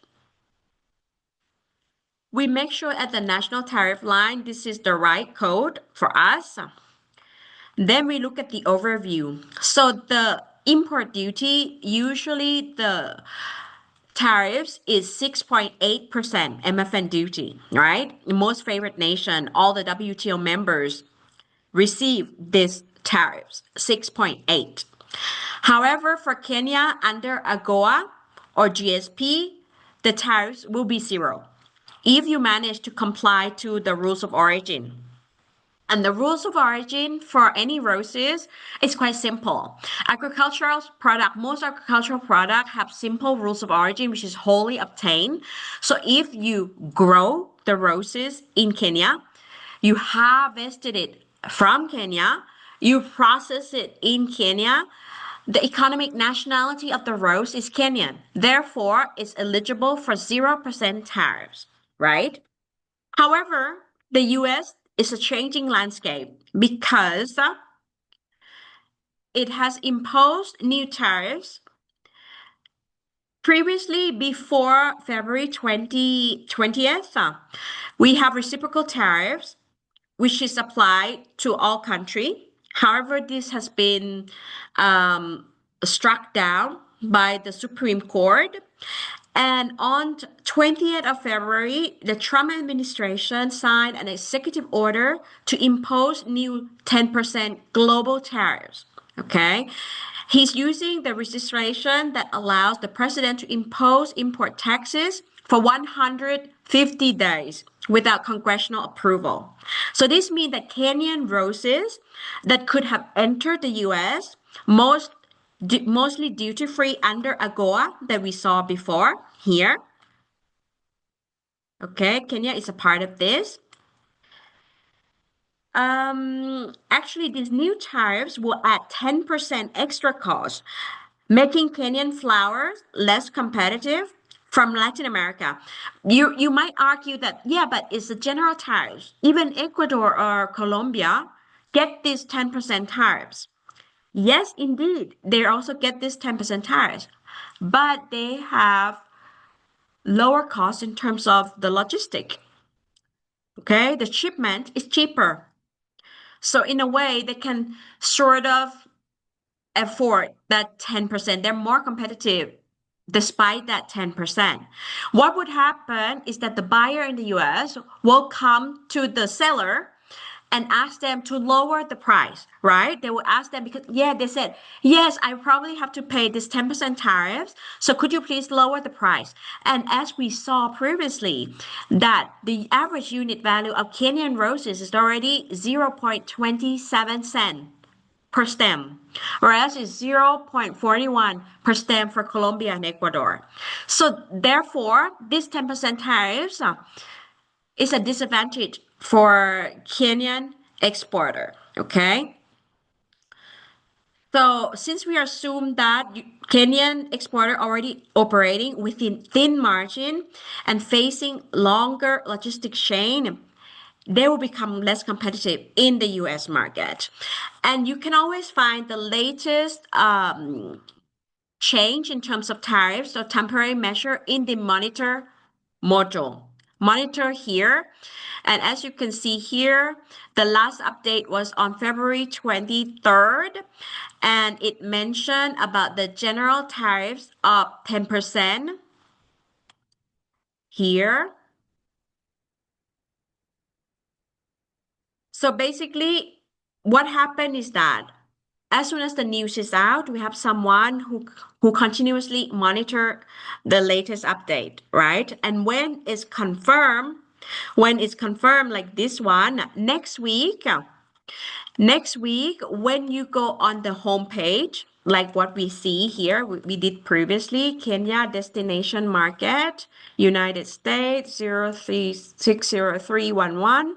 We make sure at the national tariff line, this is the right code for us. Then we look at the overview. So the import duty, usually the tariffs is 6.8% MFN duty, right? Most favorite nation, all the WTO members receive these tariffs, 6.8. However, for Kenya under AGOA or GSP, the tariffs will be zero if you manage to comply to the rules of origin. And the rules of origin for any roses is quite simple. Most agricultural products have simple rules of origin, which is wholly obtained. So if you grow the roses in Kenya, you harvested it from Kenya, you process it in Kenya, the economic nationality of the rose is Kenyan. Therefore, it's eligible for 0% tariffs, right? However, the US is a changing landscape because it has imposed new tariffs. Previously, before February 2020th, we have reciprocal tariffs, which is applied to all countries. However, this has been struck down by the Supreme Court. And on 20th of February, the Trump administration signed an executive order to impose new 10% global tariffs. Okay. He's using the registration that allows the president to impose import taxes for 150 days without congressional approval. So this means that Kenyan roses that could have entered the US, mostly duty-free under AGOA that we saw before here. Okay, Kenya is a part of this. Actually, these new tariffs will add 10% extra cost, making Kenyan flowers less competitive from Latin America. You might argue that, yeah, but it's a general tariff. Even Ecuador or Colombia get these 10% tariffs. Yes, indeed, they also get this 10% tariffs, but they have lower costs in terms of the logistic. Okay, the shipment is cheaper. So in a way, they can sort of afford that 10%. They're more competitive despite that 10%. What would happen is that the buyer in the US will come to the seller and ask them to lower the price, right? They will ask them because, yeah, they said, yes, I probably have to pay this 10% tariffs. So could you please lower the price? And as we saw previously, that the average unit value of Kenyan roses is already 0.27 cent per stem, whereas it's 0.41 per stem for Colombia and Ecuador. So therefore, this 10% tariffs is a disadvantage for Kenyan exporter. Okay. So since we assume that Kenyan exporter already operating within thin margin and facing longer logistic chain, they will become less competitive in the US market. And you can always find the latest change in terms of tariffs or temporary measure in the monitor module. Monitor here. And as you can see here, the last update was on February 23rd, and it mentioned about the general tariffs of 10% here. So basically, what happened is that as soon as the news is out, we have someone who continuously monitor the latest update, right? And when it's confirmed like this one, next week, when you go on the homepage, like what we see here, we did previously, Kenya destination market, United States 0360311.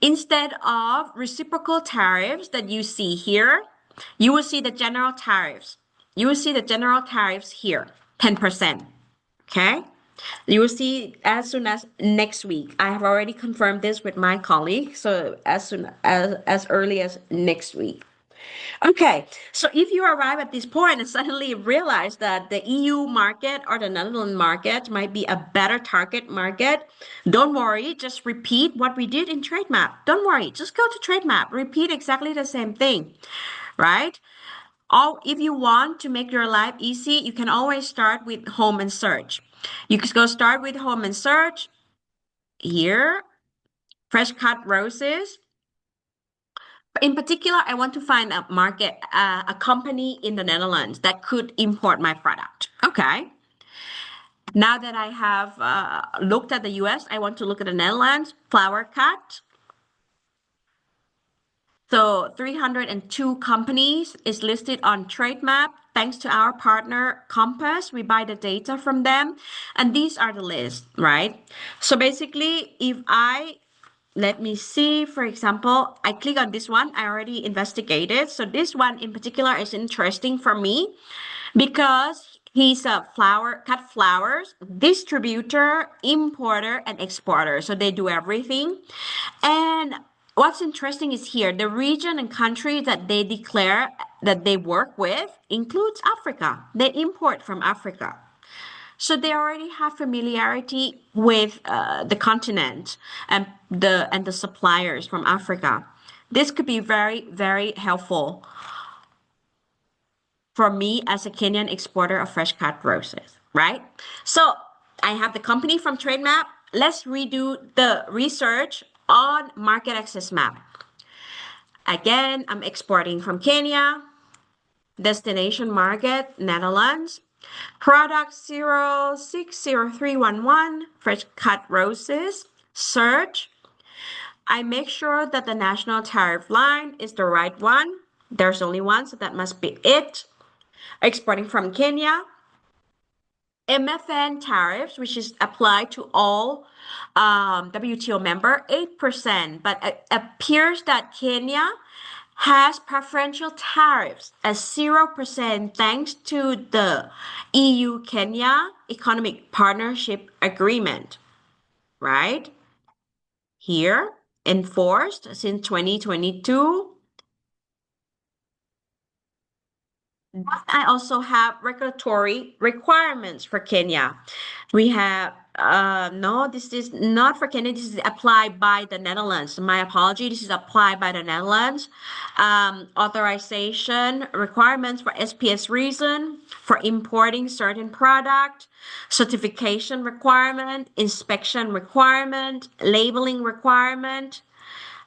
Instead of reciprocal tariffs that you see here, you will see the general tariffs. You will see the general tariffs here, 10%. Okay? You will see as soon as next week. I have already confirmed this with my colleague, so as early as next week. Okay, so if you arrive at this point and suddenly realize that the EU market or the Netherlands market might be a better target market, don't worry, just repeat what we did in TradeMap. Don't worry, just go to TradeMap, repeat exactly the same thing, right? If you want to make your life easy, you can always start with home and search. You can go start with home and search here, fresh cut roses. In particular, I want to find a market, a company in the Netherlands that could import my product. Okay. Now that I have looked at the US, I want to look at the Netherlands, flower cut. So 302 companies is listed on TradeMap. Thanks to our partner Compass, we buy the data from them. And these are the lists, right? So basically, let me see, for example, I click on this one. I already investigated. So this one in particular is interesting for me because he's a cut flowers distributor, importer, and exporter. So they do everything. And what's interesting is here, the region and country that they declare that they work with includes Africa. They import from Africa. So they already have familiarity with the continent and the suppliers from Africa. This could be very, very helpful for me as a Kenyan exporter of fresh cut roses, right? So I have the company from TradeMap. Let's redo the research on market access map. Again, I'm exporting from Kenya, destination market, Netherlands, product 060311, fresh cut roses, search. I make sure that the national tariff line is the right one. There's only one, so that must be it. Exporting from Kenya. MFN tariffs, which is applied to all WTO member, 8%. But it appears that Kenya has preferential tariffs at 0% thanks to the EU-Kenya Economic Partnership Agreement, right? Here, enforced since 2022. I also have regulatory requirements for Kenya. We have No, this is not for Kenya. This is applied by the Netherlands. My apology. This is applied by the Netherlands. Authorization requirements for SPS reason for importing certain product, certification requirement, inspection requirement, labeling requirement,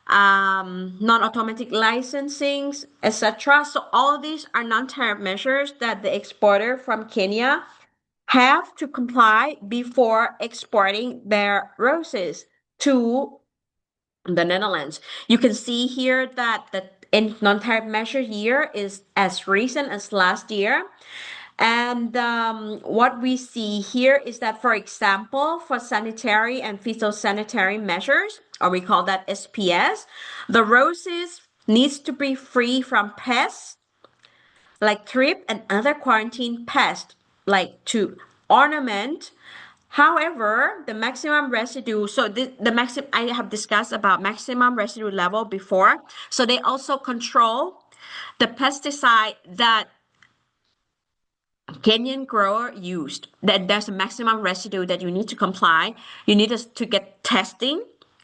non-automatic licensings, etc. So all of these are non-tariff measures that the exporter from Kenya have to comply before exporting their roses to the Netherlands. You can see here that the non-tariff measure year is as recent as last year. And what we see here is that, for example, for sanitary and phytosanitary measures, or we call that SPS, the roses needs to be free from pests like thrip and other quarantine pests, like to ornament. However, the maximum residue, so the maximum, I have discussed about maximum residue level before. So they also control the pesticide that Kenyan grower used. That there's a maximum residue that you need to comply. You need to get testing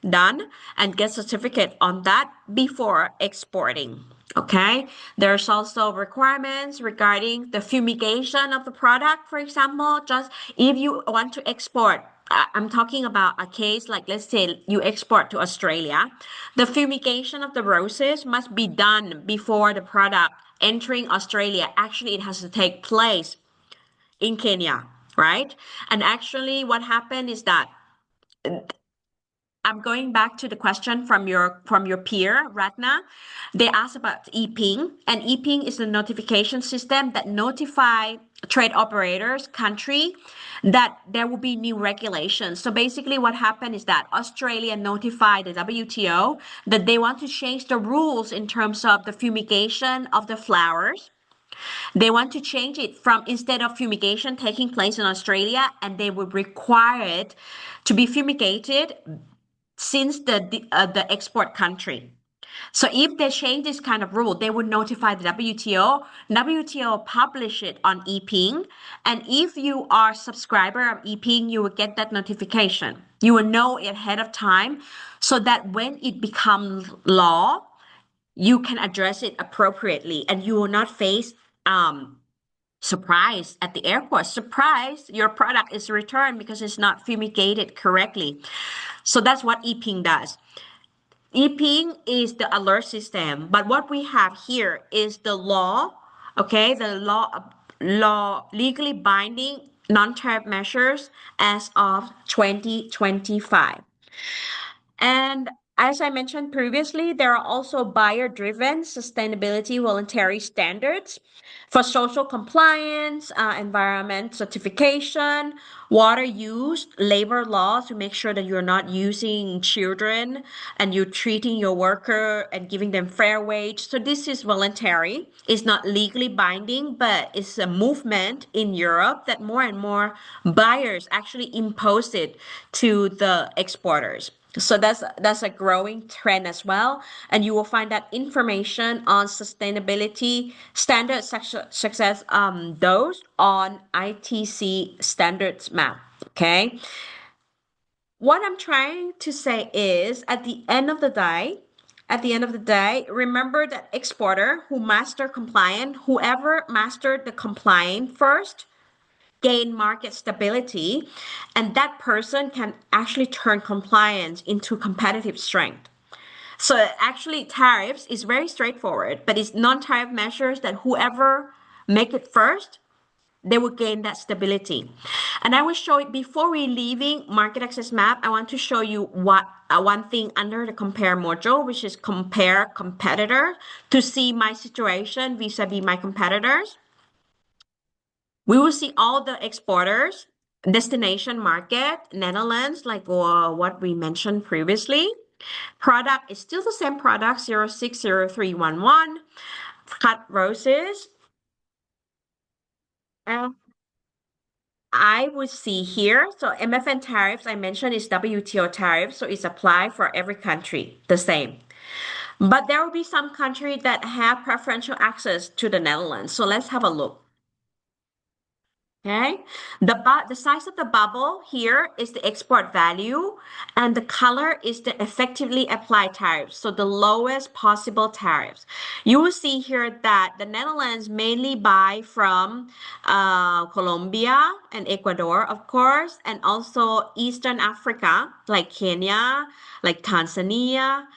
done and get certificate on that before exporting. Okay. There's also requirements regarding the fumigation of the product, for example. Just if you want to export, I'm talking about a case like, let's say you export to Australia, the fumigation of the roses must be done before the product entering Australia. Actually, it has to take place in Kenya, right? And actually, what happened is that I'm going back to the question from your peer, Ratna. They asked about EPing, and EPing is a notification system that notify trade operators country that there will be new regulations. So basically what happened is that Australia notified the WTO that they want to change the rules in terms of the fumigation of the flowers. They want to change it from, instead of fumigation taking place in Australia, and they would require it to be fumigated since the export country. So if they change this kind of rule, they would notify the WTO. WTO publish it on EPing, and if you are subscriber of EPing, you will get that notification. You will know it ahead of time, so that when it becomes law, you can address it appropriately, and you will not face surprise at the airport. Surprise, your product is returned because it's not fumigated correctly. So that's what EPing does. EPing is the alert system, but what we have here is the law, okay? The law legally binding non-tariff measures as of 2025. And as I mentioned previously, there are also buyer-driven sustainability voluntary standards for social compliance, environment certification, water use, labor laws to make sure that you're not using children and you're treating your worker and giving them fair wage. So this is voluntary. It's not legally binding, but it's a movement in Europe that more and more buyers actually impose it to the exporters. So that's a growing trend as well. And you will find that information on sustainability standards such as those on ITC standards map. Okay. What I'm trying to say is at the end of the day, remember that exporter who master compliant, whoever mastered the compliant first, gain market stability, and that person can actually turn compliance into competitive strength. So actually tariffs is very straightforward, but it's non-tariff measures that whoever make it first, they will gain that stability. And I will show it before we leaving market access map. I want to show you what one thing under the compare module, which is compare competitor, to see my situation vis-a-vis my competitors. We will see all the exporters, destination market, Netherlands, like what we mentioned previously. Product is still the same product, 060311, cut roses. And I would see here, so MFN tariffs I mentioned is WTO tariffs, so it's applied for every country, the same. But there will be some countries that have preferential access to the Netherlands. So let's have a look. Okay, the size of the bubble here is the export value, and the color is the effectively applied tariffs, so the lowest possible tariffs. You will see here that the Netherlands mainly buy from Colombia and Ecuador, of course, and also Eastern Africa, like Kenya, like Tanzania,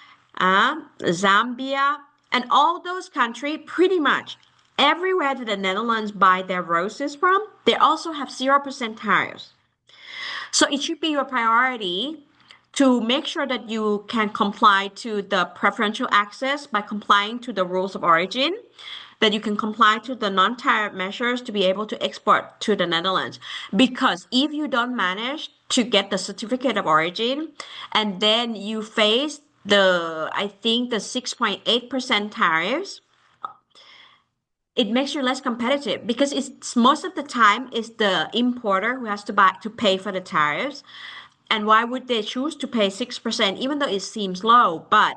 Zambia, and all those countries pretty much. Everywhere that the Netherlands buy their roses from, they also have 0% tariffs. So it should be your priority to make sure that you can comply to the preferential access by complying to the rules of origin, that you can comply to the non-tariff measures to be able to export to the Netherlands. Because if you don't manage to get the certificate of origin and then you face I think the 6.8% tariffs, it makes you less competitive because it's most of the time it's the importer who has to pay for the tariffs. And why would they choose to pay 6%, even though it seems low? But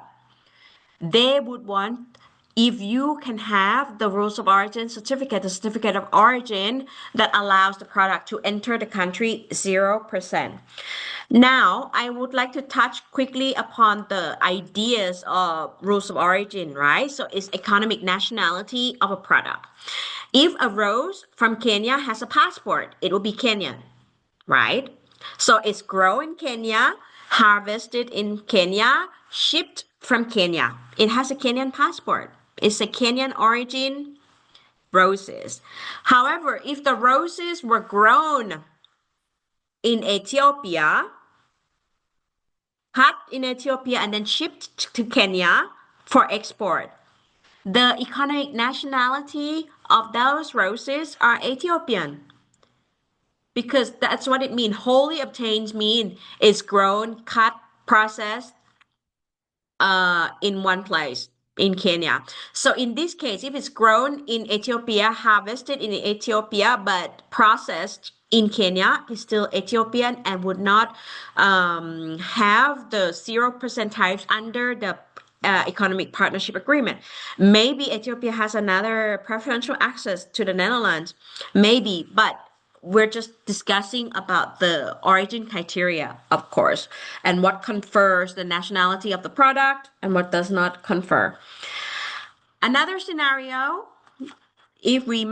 they would want, if you can have the rules of origin certificate, the certificate of origin that allows the product to enter the country 0%. Now, I would like to touch quickly upon the ideas of rules of origin, right? So it's economic nationality of a product. If a rose from Kenya has a passport, it will be Kenyan, right? So it's grown in Kenya, harvested in Kenya, shipped from Kenya. It has a Kenyan passport. It's a Kenyan origin roses. However, if the roses were grown in Ethiopia, cut in Ethiopia, and then shipped to Kenya for export, the economic nationality of those roses are Ethiopian. Because that's what it means. Wholly obtained mean is grown, cut, processed in one place in Kenya. So in this case, if it's grown in Ethiopia, harvested in Ethiopia, but processed in Kenya, it's still Ethiopian and would not have the 0% tariffs under the economic partnership agreement. Maybe Ethiopia has another preferential access to the Netherlands, maybe, but we're just discussing about the origin criteria, of course, and what confers the nationality of the product and what does not confer. Another scenario, if we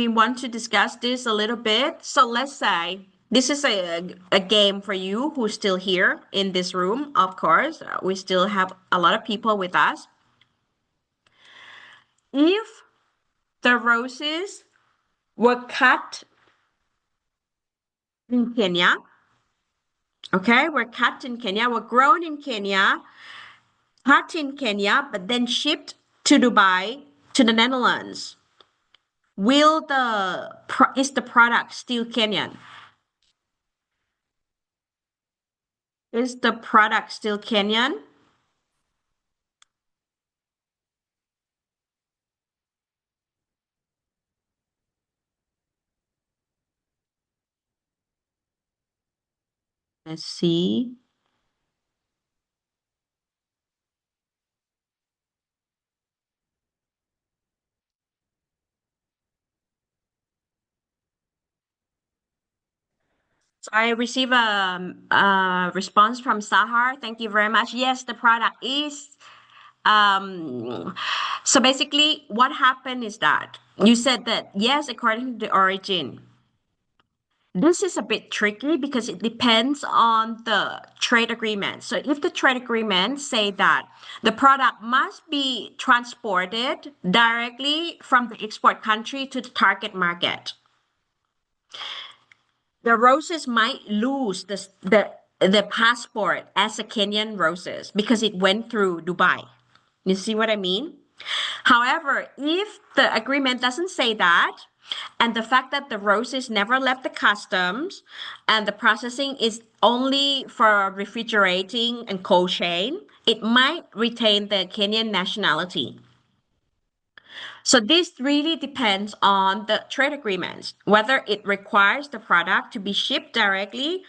want to discuss this a little bit. So let's say this is a game for you who's still here in this room, of course. We still have a lot of people with us. If the roses were cut in Kenya, okay, were cut in Kenya, were grown in Kenya, cut in Kenya, but then shipped to Dubai, to the Netherlands. Is the product still Kenyan? Is the product still Kenyan? Let's see. So I receive a response from Sahar. Thank you very much. Yes, the product is. Um, so basically, what happened is that you said that yes, according to the origin. This is a bit tricky because it depends on the trade agreement. So if the trade agreements say that the product must be transported directly from the export country to the target market, the roses might lose the passport as a Kenyan roses because it went through Dubai. You see what I mean? However, if the agreement doesn't say that, and the fact that the roses never left the customs and the processing is only for refrigerating and cold chain, it might retain the Kenyan nationality. So this really depends on the trade agreements, whether it requires the product to be shipped directly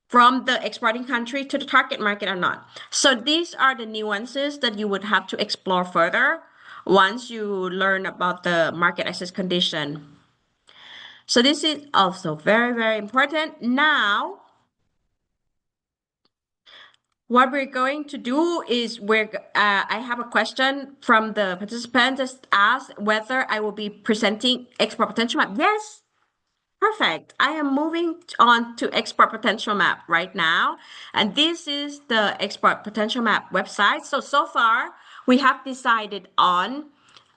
from the exporting country to the target market or not. So these are the nuances that you would have to explore further once you learn about the market access condition. So this is also very, very important. Now, what we're going to do is I have a question from the participant just asked whether I will be presenting export potential map. Yes, perfect. I am moving on to export potential map right now. And this is the export potential map website. So far, we have decided on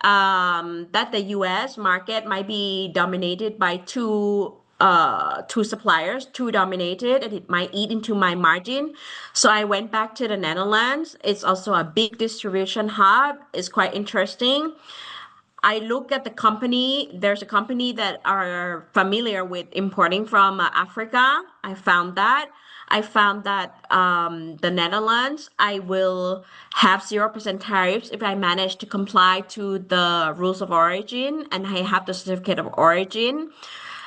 that the US market might be dominated by two suppliers, too dominated, and it might eat into my margin. So I went back to the Netherlands. It's also a big distribution hub. It's quite interesting. I look at the company. There's a company that are familiar with importing from Africa. I found that the Netherlands, I will have 0% tariffs if I manage to comply to the rules of origin and I have the certificate of origin,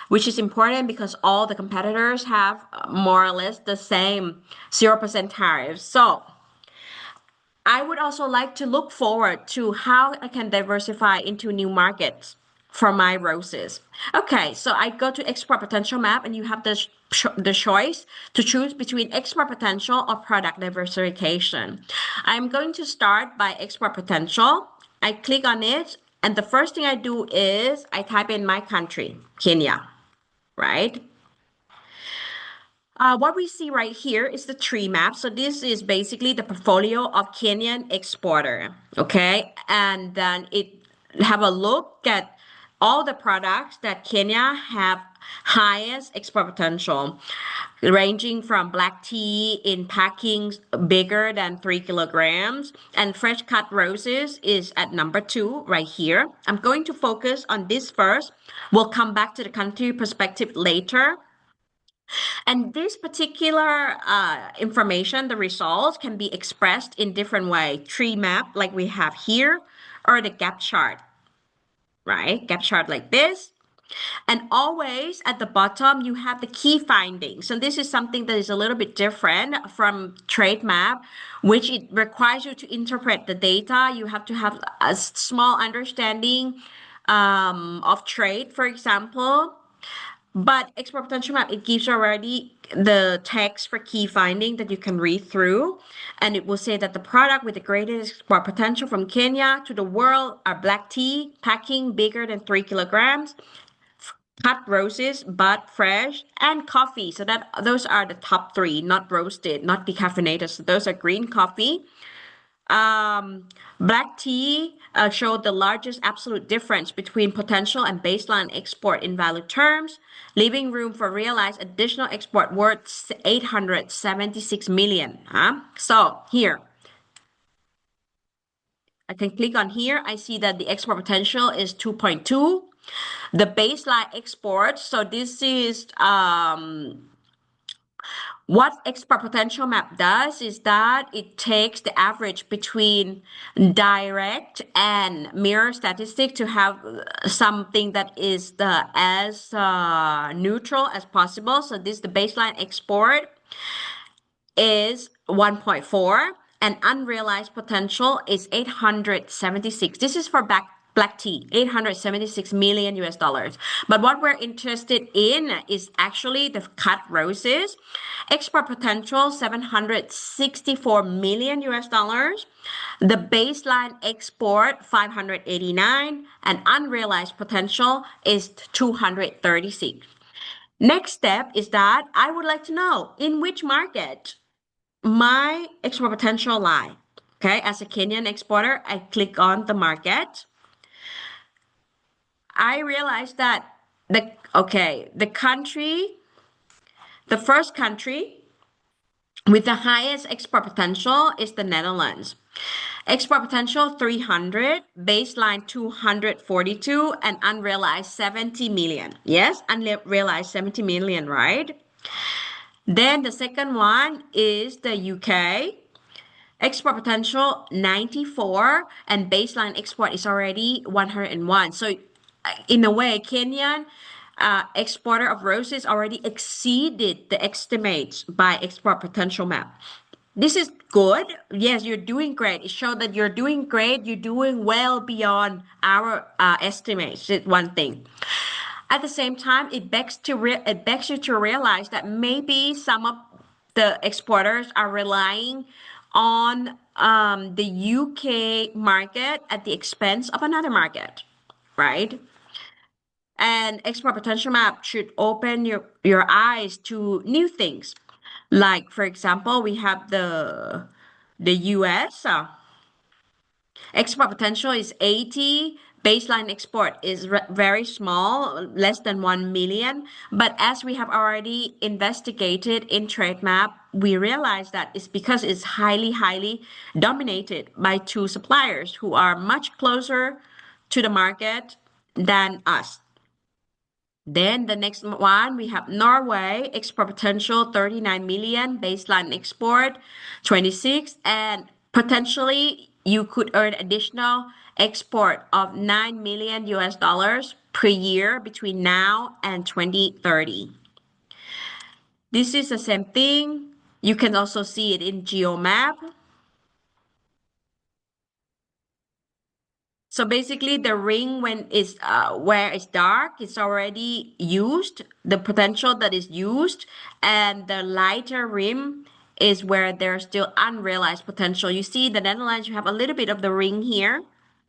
which is important because all the competitors have more or less the same 0% tariffs. So I would also like to look forward to how I can diversify into new markets for my roses. Okay, so I go to export potential map and you have the choice to choose between export potential or product diversification. I'm going to start by export potential. I click on it and the first thing I do is I type in my country, Kenya, right? What we see right here is the tree map. So this is basically the portfolio of Kenyan exporter. Okay. And then it have a look at all the products that Kenya have highest export potential, ranging from black tea in packings bigger than 3 kilograms. And fresh cut roses is at number 2 right here. I'm going to focus on this first. We'll come back to the country perspective later. And this particular information, the results can be expressed in different way. Tree map like we have here, or the gap chart, right? Gap chart like this. And always at the bottom, you have the key findings. So this is something that is a little bit different from trade map, which it requires you to interpret the data. You have to have a small understanding of trade, for example. But export potential map, it gives you already the text for key finding that you can read through. And it will say that the product with the greatest export potential from Kenya to the world are black tea, packing bigger than 3 kilograms, cut roses, but fresh, and coffee. So that those are the top three, not roasted, not decaffeinated. So those are green coffee. Black tea showed the largest absolute difference between potential and baseline export in value terms, leaving room for realized additional export worth 876 million. So here, I can click on here. I see that the export potential is 2.2. The baseline export, so this is what export potential map does is that it takes the average between direct and mirror statistic to have something that is the as neutral as possible. So this the baseline export is 1.4 and unrealized potential is 876. This is for black tea, 876 million US dollars. But what we're interested in is actually the cut roses. Export potential 764 million US dollars. The baseline export 589 and unrealized potential is 236. Next step is that I would like to know in which market my export potential lie. Okay, as a Kenyan exporter, I click on the market. I realized that the first country with the highest export potential is the Netherlands. Export potential 300, baseline 242, and unrealized 70 million. Yes, unrealized 70 million, right? Then the second one is the UK. Export potential 94 and baseline export is already 101. So in a way, Kenyan exporter of roses already exceeded the estimates by export potential map. This is good. Yes, you're doing great. It shows that you're doing great. You're doing well beyond our estimates. It's one thing. At the same time, it begs you to realize that maybe some of the exporters are relying on the UK market at the expense of another market, right? And export potential map should open your eyes to new things. Like, for example, we have the US. Export potential is 80. Baseline export is very small, less than 1 million. But as we have already investigated in TradeMap, we realize that it's because it's highly dominated by two suppliers who are much closer to the market than us. Then the next one, we have Norway, export potential 39 million, baseline export 26, and potentially you could earn additional export of 9 million US dollars per year between now and 2030. This is the same thing. You can also see it in GeoMap. So basically, the ring when it's where it's dark, it's already used, the potential that is used, and the lighter rim is where there's still unrealized potential. You see, the Netherlands, you have a little bit of the ring here,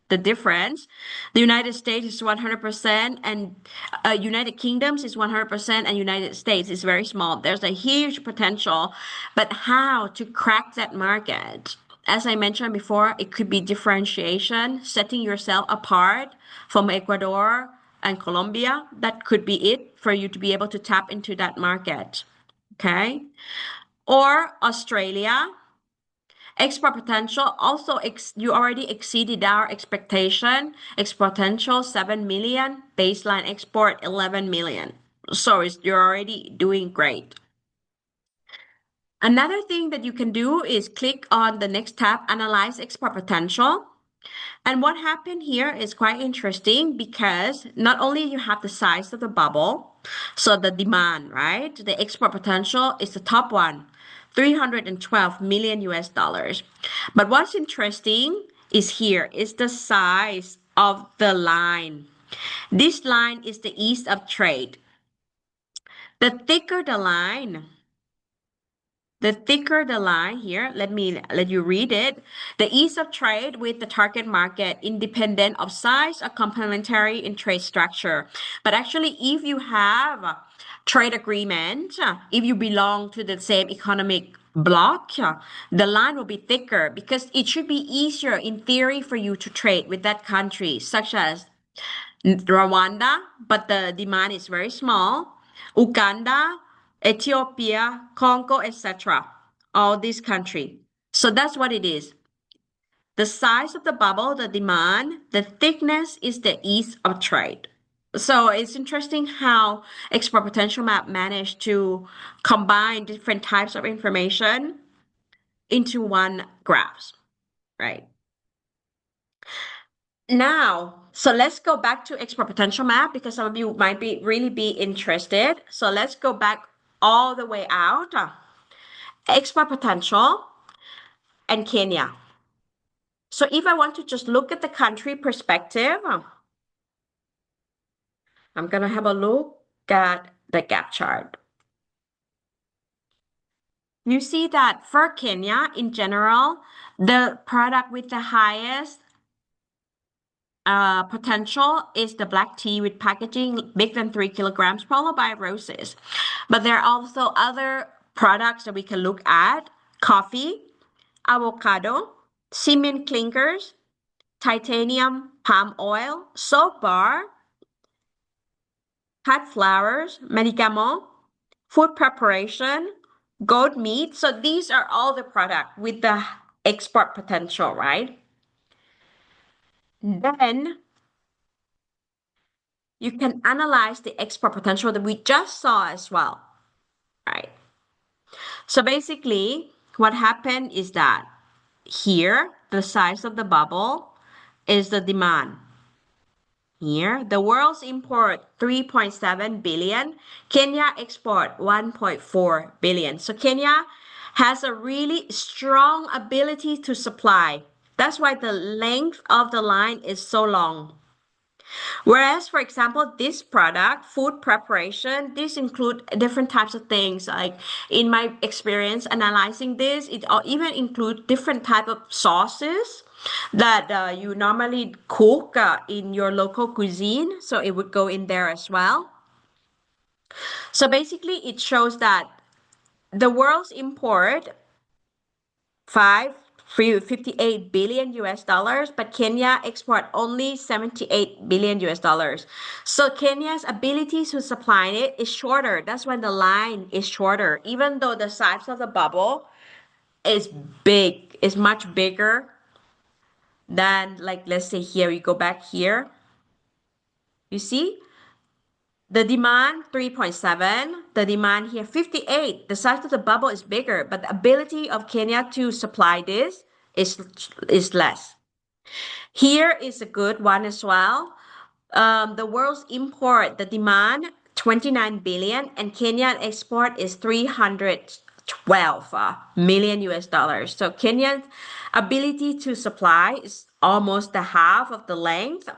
the difference. The United States is 100%, and United Kingdoms is 100%, and United States is very small. There's a huge potential, but how to crack that market? As I mentioned before, it could be differentiation, setting yourself apart from Ecuador and Colombia. That could be it for you to be able to tap into that market. Okay. Or Australia. Export potential also you already exceeded our expectation. Export potential 7 million, baseline export 11 million. So you're already doing great. Another thing that you can do is click on the next tab, Analyze Export Potential. And what happened here is quite interesting because not only you have the size of the bubble, so the demand, right? The export potential is the top one, 312 million US dollars. But what's interesting is here is the size of the line. This line is the ease of trade. The thicker the line here, let you read it. The ease of trade with the target market, independent of size, or complementary in trade structure. But actually, if you have a trade agreement, if you belong to the same economic block, the line will be thicker because it should be easier in theory for you to trade with that country, such as Rwanda, but the demand is very small. Uganda, Ethiopia, Congo, etc. All these countries. So that's what it is. The size of the bubble, the demand, the thickness is the ease of trade. So it's interesting how export potential map managed to combine different types of information into one graph, right? Now, so let's go back to export potential map because some of you might be interested. So let's go back all the way out. Export potential and Kenya. So if I want to just look at the country perspective, I'm going to have a look at the gap chart. You see that for Kenya in general, the product with the highest potential is the black tea with packaging bigger than 3 kilograms, followed by roses. But there are also other products that we can look at: coffee, avocado, cement clinkers, titanium, palm oil, soap bar, cut flowers, medicament, food preparation, goat meat. So these are all the products with the export potential, right? Then you can analyze the export potential that we just saw as well, right? So basically, what happened is that here, the size of the bubble is the demand. Here, the world's import 3.7 billion. Kenya export 1.4 billion. So Kenya has a really strong ability to supply. That's why the length of the line is so long. Whereas, for example, this product, food preparation, this include different types of things. Like in my experience analyzing this, it even include different type of sauces that you normally cook in your local cuisine. So it would go in there as well. So basically, it shows that the world's import five 58 billion US dollars, but Kenya export only 78 billion US dollars. So Kenya's ability to supply it is shorter. That's why the line is shorter, even though the size of the bubble is big, is much bigger than, like, let's say here, you go back here, you see the demand 3.7, the demand here 58. The size of the bubble is bigger, but the ability of Kenya to supply this is is less. Here is a good one as well. The world's import, the demand 29 billion, and Kenyan export is 312 million US dollars. So Kenya's ability to supply is almost the half of the length,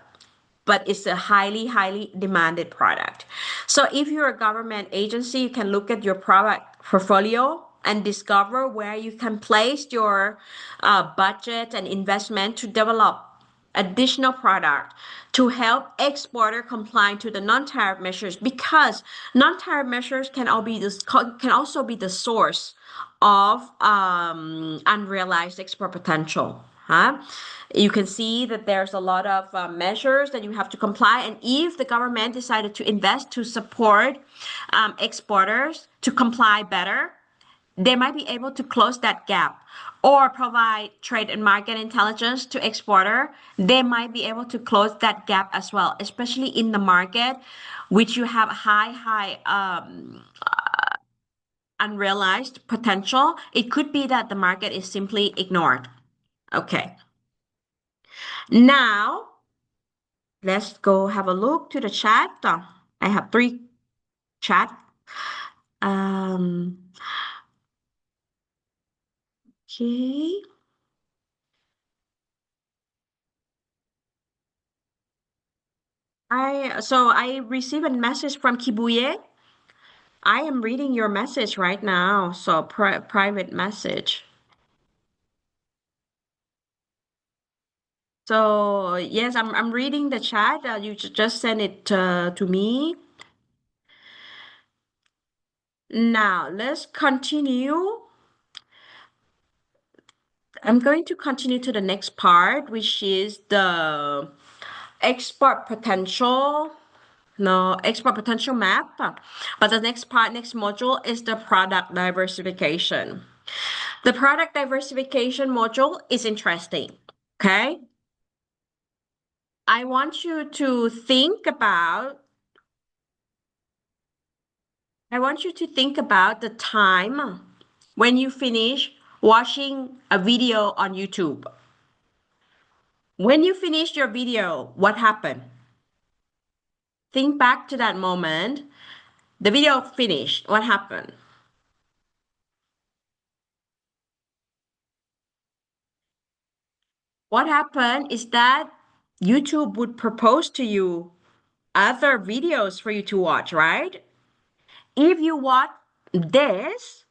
but it's a highly, highly demanded product. So if you're a government agency, you can look at your product portfolio and discover where you can place your budget and investment to develop additional product to help exporter comply to the non-tariff measures, because non-tariff measures can also be the source of unrealized export potential. Huh? You can see that there's a lot of measures that you have to comply, and if the government decided to invest to support exporters to comply better, they might be able to close that gap or provide trade and market intelligence to exporter. They might be able to close that gap as well, especially in the market, which you have high unrealized potential. It could be that the market is simply ignored. Okay. Now, let's go have a look to the chat. I have three chat. Um, okay. I received a message from Kibuye. I am reading your message right now, so private message. So yes, I'm reading the chat. You just send it to me. Now let's continue. I'm going to continue to the next part, which is the export potential. No, export potential map. But the next part, next module is the product diversification. The product diversification module is interesting. Okay. I want you to think about the time when you finish watching a video on YouTube. When you finished your video, what happened? Think back to that moment. The video finished. What happened? What happened is that YouTube would propose to you other videos for you to watch, right? If you watch this,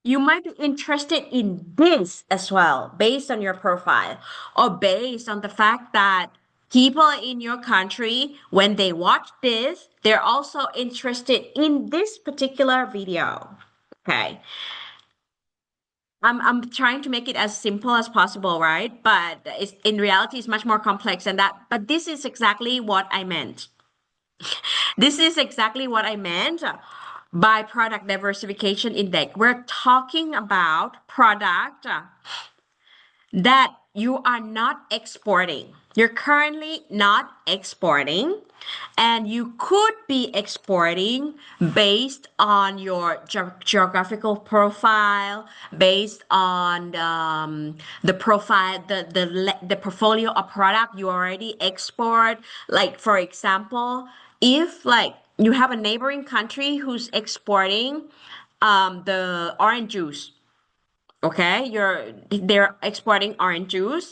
you might be interested in this as well, based on your profile or based on the fact that people in your country, when they watch this, they're also interested in this particular video. Okay. I'm trying to make it as simple as possible, right? But in reality, it's much more complex than that. But this is exactly what I meant. This is exactly what I meant by product diversification index. We're talking about product that you are not exporting. You're currently not exporting, and you could be exporting based on your geographical profile, based on the profile, the portfolio of product you already export. Like, for example, if like you have a neighboring country who's exporting the orange juice. Okay, they're exporting orange juice.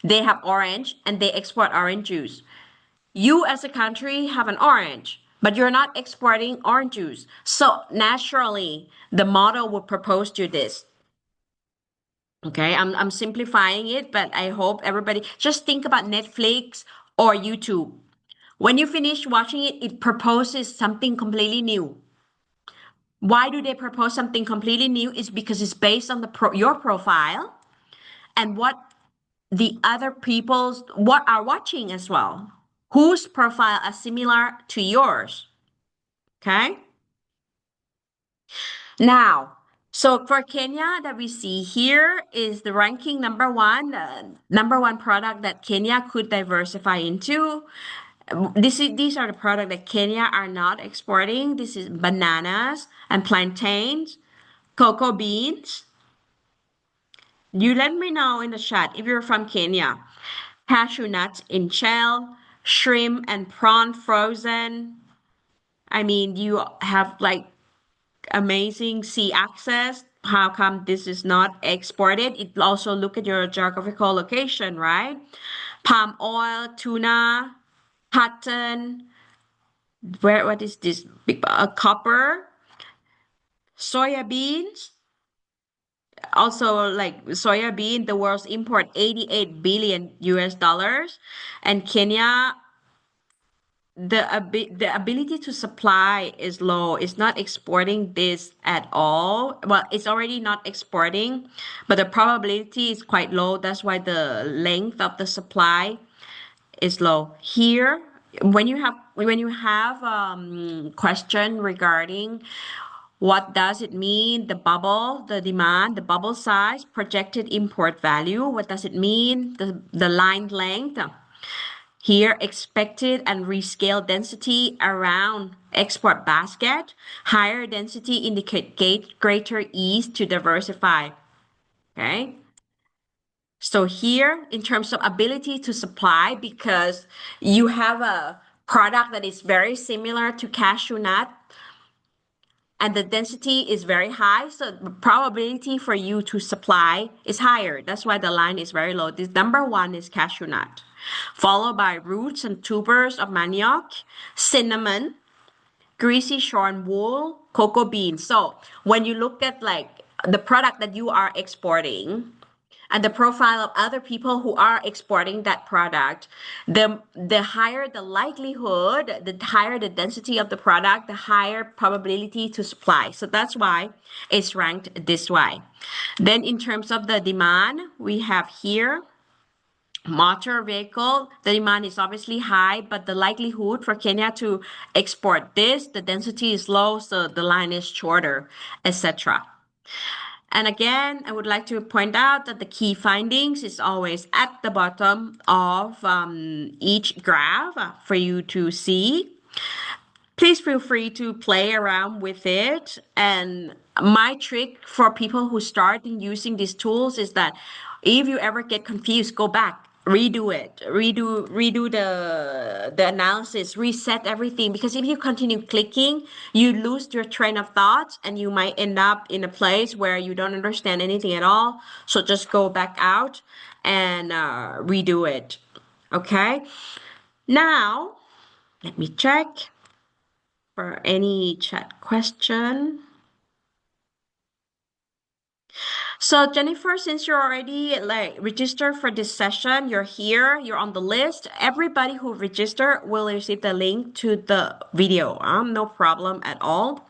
They have orange and they export orange juice. You as a country have an orange, but you're not exporting orange juice. So naturally, the model would propose to this. Okay, I'm simplifying it, but I hope everybody just think about Netflix or YouTube. When you finish watching it, it proposes something completely new. Why do they propose something completely new? Is because it's based on your profile and what the other people's what are watching as well. Whose profile are similar to yours. Okay. Now, so for Kenya that we see here is the ranking number one, number one product that Kenya could diversify into. These are the products that Kenya are not exporting. This is bananas and plantains, cocoa beans. You let me know in the chat if you're from Kenya. Cashew nuts in shell, shrimp and prawn frozen. I mean, you have like amazing sea access. How come this is not exported? It also look at your geographical location, right? Palm oil, tuna, cotton. What is this? Copper, soya beans. Also, like soya bean, the world's import 88 billion US dollars, and Kenya the ability to supply is low. It's not exporting this at all. Well, it's already not exporting, but the probability is quite low. That's why the length of the supply is low. Here, when you have question regarding what does it mean, the bubble, the demand, the bubble size, projected import value, what does it mean, the line length. Here, expected and rescale density around export basket. Higher density indicate greater ease to diversify. Okay. So here, in terms of ability to supply, because you have a product that is very similar to cashew nut, and the density is very high, so the probability for you to supply is higher. That's why the line is very low. This number one is cashew nut, followed by roots and tubers of manioc, cinnamon, greasy shorn wool, cocoa beans. So when you look at like the product that you are exporting, and the profile of other people who are exporting that product, the higher the likelihood, the higher the density of the product, the higher probability to supply. So that's why it's ranked this way. Then in terms of the demand, we have here motor vehicle. The demand is obviously high, but the likelihood for Kenya to export this, the density is low, so the line is shorter, etc. And again, I would like to point out that the key findings is always at the bottom of each graph for you to see. Please feel free to play around with it. And my trick for people who start in using these tools is that if you ever get confused, go back, redo it, redo the analysis, reset everything. Because if you continue clicking, you lose your train of thought and you might end up in a place where you don't understand anything at all. So just go back out and redo it. Okay. Now, let me check for any chat question. So Jennifer, since you're already like registered for this session, you're here, you're on the list. Everybody who registered will receive the link to the video. No problem at all.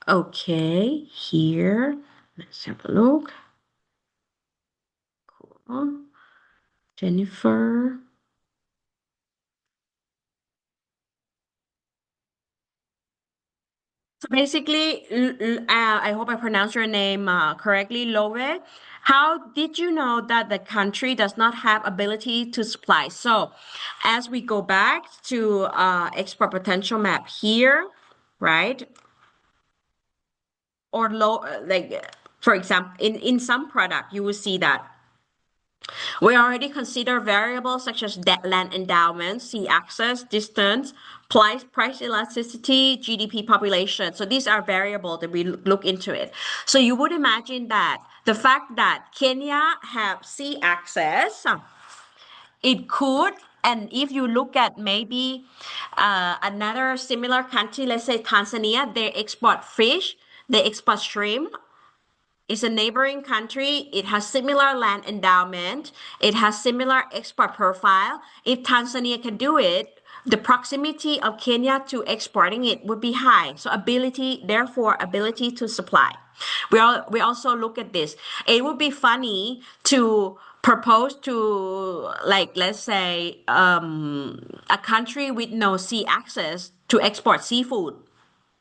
Okay, here, let's have a look. Cool. Jennifer. So basically, I hope I pronounced your name correctly, Love. How did you know that the country does not have ability to supply? So as we go back to export potential map here, right? Or low, like for example, in some product, you will see that we already consider variables such as land endowment, sea access, distance, price elasticity, GDP population. So these are variables that we look into it. So you would imagine that the fact that Kenya have sea access, it could And if you look at maybe another similar country, let's say Tanzania, they export fish, they export shrimp. It's a neighboring country. It has similar land endowment. It has similar export profile. If Tanzania can do it, the proximity of Kenya to exporting it would be high. So ability, therefore, ability to supply. We also look at this. It would be funny to propose to, like, let's say, a country with no sea access to export seafood.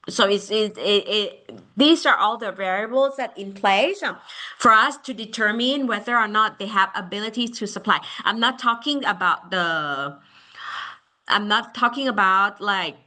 So these are all the variables that in place for us to determine whether or not they have ability to supply. I'm not talking about like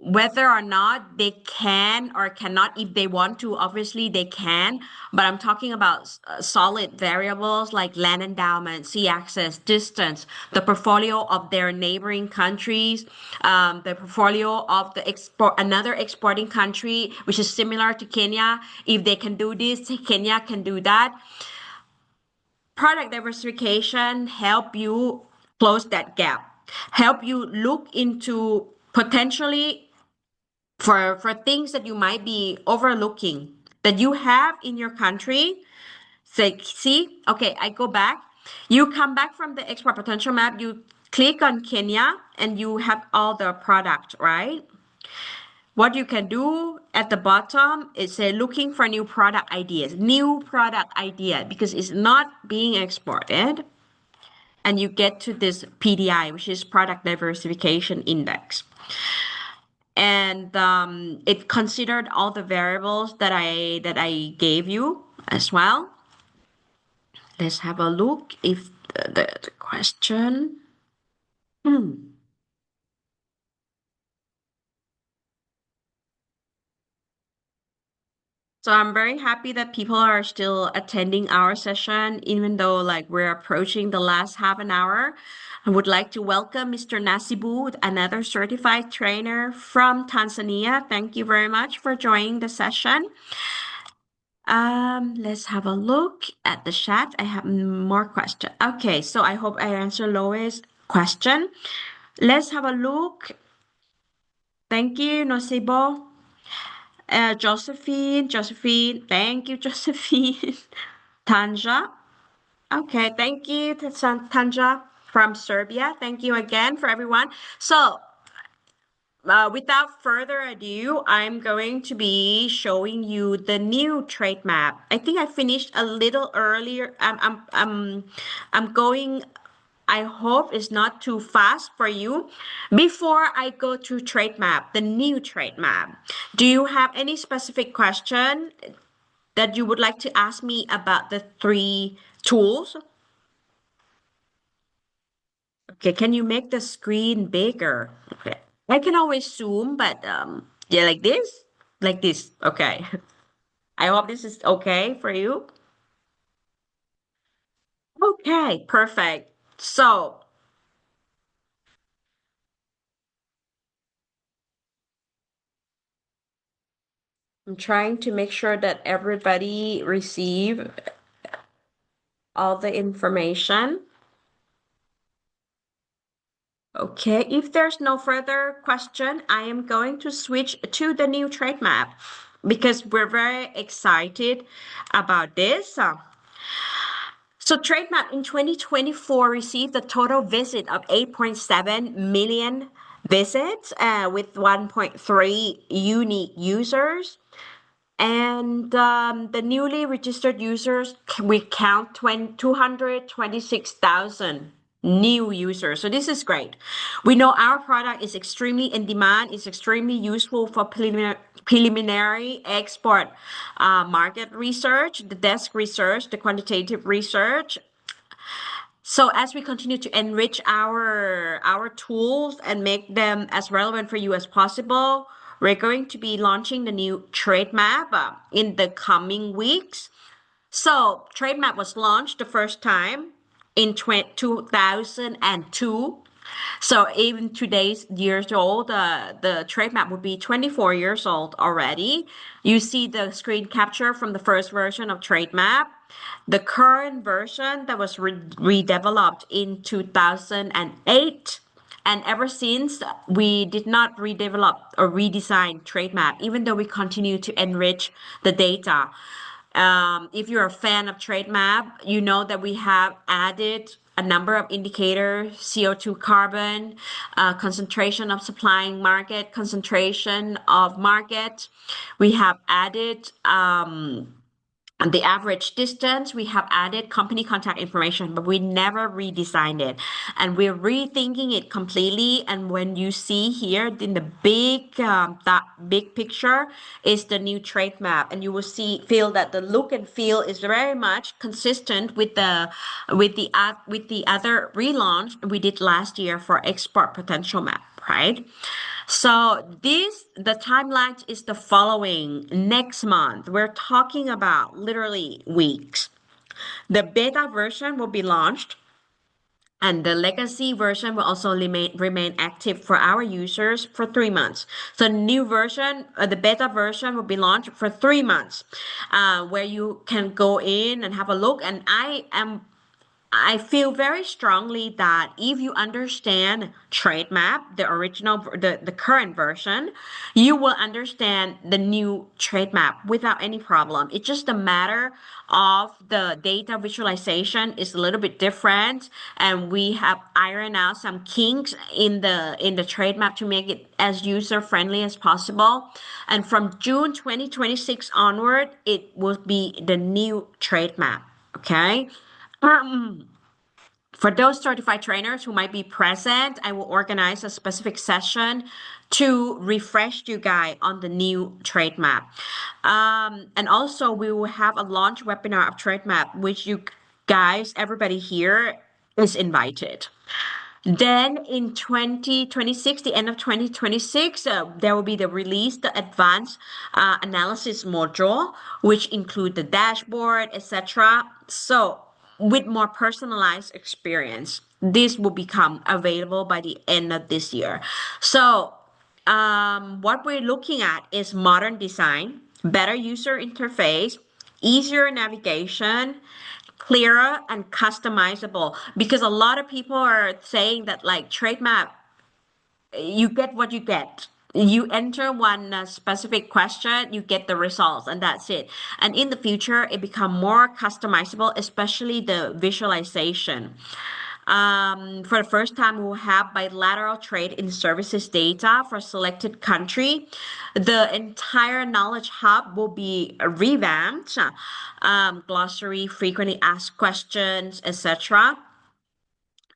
whether or not they can or cannot. If they want to, obviously they can, but I'm talking about solid variables like land endowment, sea access, distance, the portfolio of their neighboring countries, the portfolio of the export another exporting country which is similar to Kenya. If they can do this, Kenya can do that. Product diversification help you close that gap, help you look into potentially for things that you might be overlooking that you have in your country. Say, see, okay, I go back. You come back from the export potential map, you click on Kenya and you have all the product, right? What you can do at the bottom is say looking for new product idea because it's not being exported. And you get to this PDI, which is Product Diversification Index. And it considered all the variables that I gave you as well. Let's have a look if the question. Hmm. So I'm very happy that people are still attending our session, even though like we're approaching the last half an hour. I would like to welcome Mr. Nasibu, another certified trainer from Tanzania. Thank you very much for joining the session. Let's have a look at the chat. I have more questions. Okay, so I hope I answer Lois' question. Let's have a look. Thank you, Nosibo. Josephine, thank you, Josephine. Tanja, okay, thank you, Tanja from Serbia. Thank you again for everyone. So, without further ado, I'm going to be showing you the new trade map. I think I finished a little earlier. I'm going. I hope it's not too fast for you. Before I go to trade map, the new trade map, do you have any specific question that you would like to ask me about the three tools? Okay, can you make the screen bigger? Okay. I can always zoom, but yeah, like this? Like this. Okay. I hope this is okay for you. Okay, perfect. So I'm trying to make sure that everybody receive all the information. Okay, if there's no further question, I am going to switch to the new trade map because we're very excited about this. So TradeMap in 2024 received a total visit of 8.7 million visits with 1.3 unique users. And the newly registered users, we count 226,000 new users. So this is great. We know our product is extremely in demand. It's extremely useful for preliminary export market research, the desk research, the quantitative research. So as we continue to enrich our tools and make them as relevant for you as possible, we're going to be launching the new trade map in the coming weeks. So trade map was launched the first time in 2002. So even today's years old, the trade map would be 24 years old already. You see the screen capture from the first version of trade map. The current version that was redeveloped in 2008, and ever since we did not redevelop or redesign trade map, even though we continue to enrich the data. If you're a fan of trade map, you know that we have added a number of indicators: CO2, carbon, concentration of supplying market, concentration of market. We have added the average distance. We have added company contact information, but we never redesigned it. And we're rethinking it completely. And when you see here in the that big picture is the new trade map. And you will feel that the look and feel is very much consistent with with the other relaunch we did last year for export potential map, right? So the timeline is the following. Next month, we're talking about literally weeks. The beta version will be launched, and the legacy version will also remain active for our users for 3 months. So new version, the beta version will be launched for 3 months, where you can go in and have a look. And I feel very strongly that if you understand trade map, the current version, you will understand the new trade map without any problem. It's just a matter of the data visualization is a little bit different, and we have ironed out some kinks in the trade map to make it as user friendly as possible. And from June 2026 onward, it will be the new trade map. Okay. Um, for those certified trainers who might be present, I will organize a specific session to refresh you guys on the new trade map. And also, we will have a launch webinar of trade map, which you guys, everybody here is invited. Then in 2026, the end of 2026, there will be the advanced analysis module, which include the dashboard, etc. So with more personalized experience, this will become available by the end of this year. So what we're looking at is modern design, better user interface, easier navigation, clearer and customizable, because a lot of people are saying that like trade map, you get what you get. You enter one specific question, you get the results, and that's it. And in the future, it become more customizable, especially the visualization. For the first time, we'll have bilateral trade in services data for selected country. The entire knowledge hub will be revamped, glossary, frequently asked questions, etc.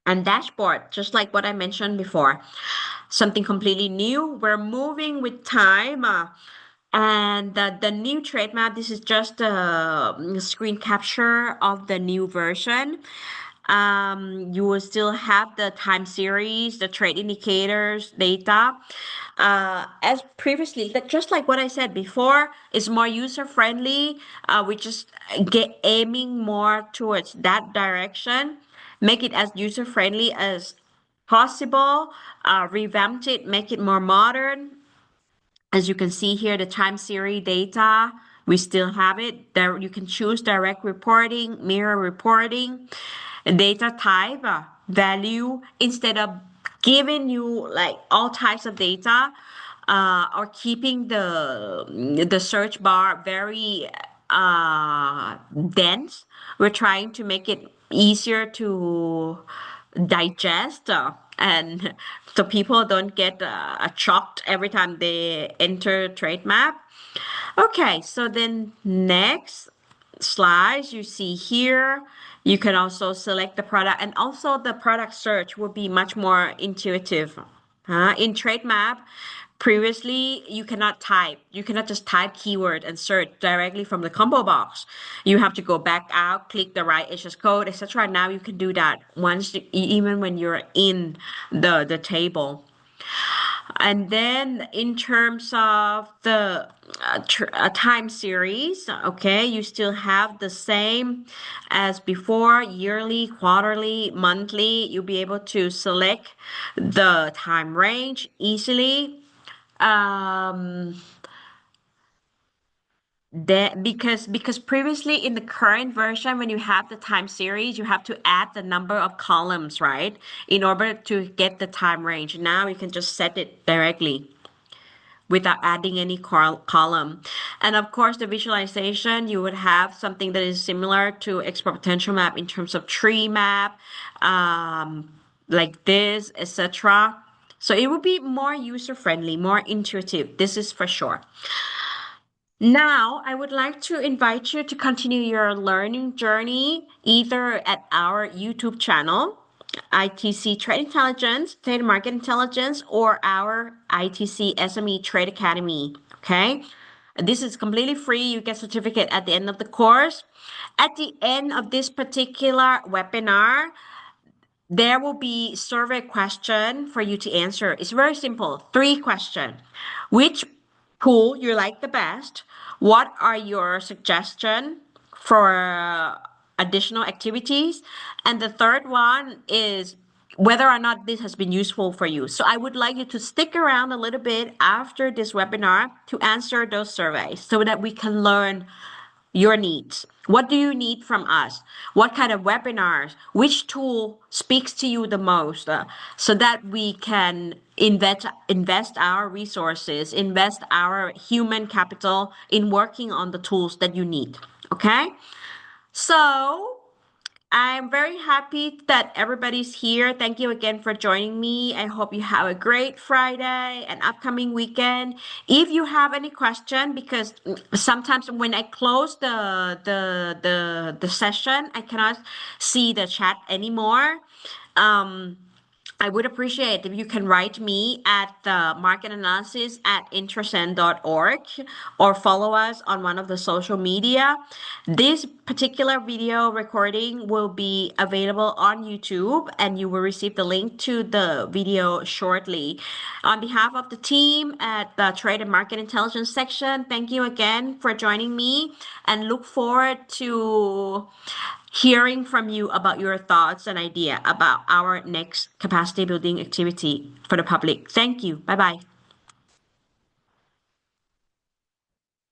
And dashboard, just like what I mentioned before, something completely new. We're moving with time. And the new trade map, this is just a screen capture of the new version. You will still have the time series, the trade indicators, data. As previously, just like what I said before, it's more user friendly. We just get aiming more towards that direction, make it as user friendly as possible, revamped it, make it more modern. As you can see here, the time series data, we still have it. There you can choose direct reporting, mirror reporting, data type, value, instead of giving you like all types of data, or keeping the search bar very dense. We're trying to make it easier to digest, and so people don't get shocked every time they enter trade map. Okay, so then next slides you see here, you can also select the product, and also the product search will be much more intuitive. In trade map, previously you cannot just type keyword and search directly from the combo box. You have to go back out, click the right HS code, etc. Now you can do that even when you're in the table. And then in terms of the time series, okay, you still have the same as before: yearly, quarterly, monthly. You'll be able to select the time range easily. Um, That because previously in the current version, when you have the time series, you have to add the number of columns, right? In order to get the time range. Now you can just set it directly without adding any column. And of course, the visualization, you would have something that is similar to exponential map in terms of tree map, like this, etc. So it would be more user friendly, more intuitive. This is for sure. Now, I would like to invite you to continue your learning journey either at our YouTube channel, ITC Trade Intelligence, Trade Market Intelligence, or our ITC SME Trade Academy. Okay. This is completely free. You get certificate at the end of the course. At the end of this particular webinar, there will be survey question for you to answer. It's very simple. 3 questions. Which tool you like the best? What are your suggestions for additional activities? And the third one is whether or not this has been useful for you. So I would like you to stick around a little bit after this webinar to answer those surveys so that we can learn your needs. What do you need from us? What kind of webinars? Which tool speaks to you the most? So that we can invest our resources, invest our human capital in working on the tools that you need. Okay? So I'm very happy that everybody's here. Thank you again for joining me. I hope you have a great Friday and upcoming weekend. If you have any question, because sometimes when I close the session, I cannot see the chat anymore. I would appreciate if you can write me at the market analysis at intrasend.org or follow us on one of the social media. This particular video recording will be available on YouTube and you will receive the link to the video shortly. On behalf of the team at the Trade and Market Intelligence section, thank you again for joining me and look forward to hearing from you about your thoughts and idea about our next capacity building activity for the public. Thank you. Bye bye.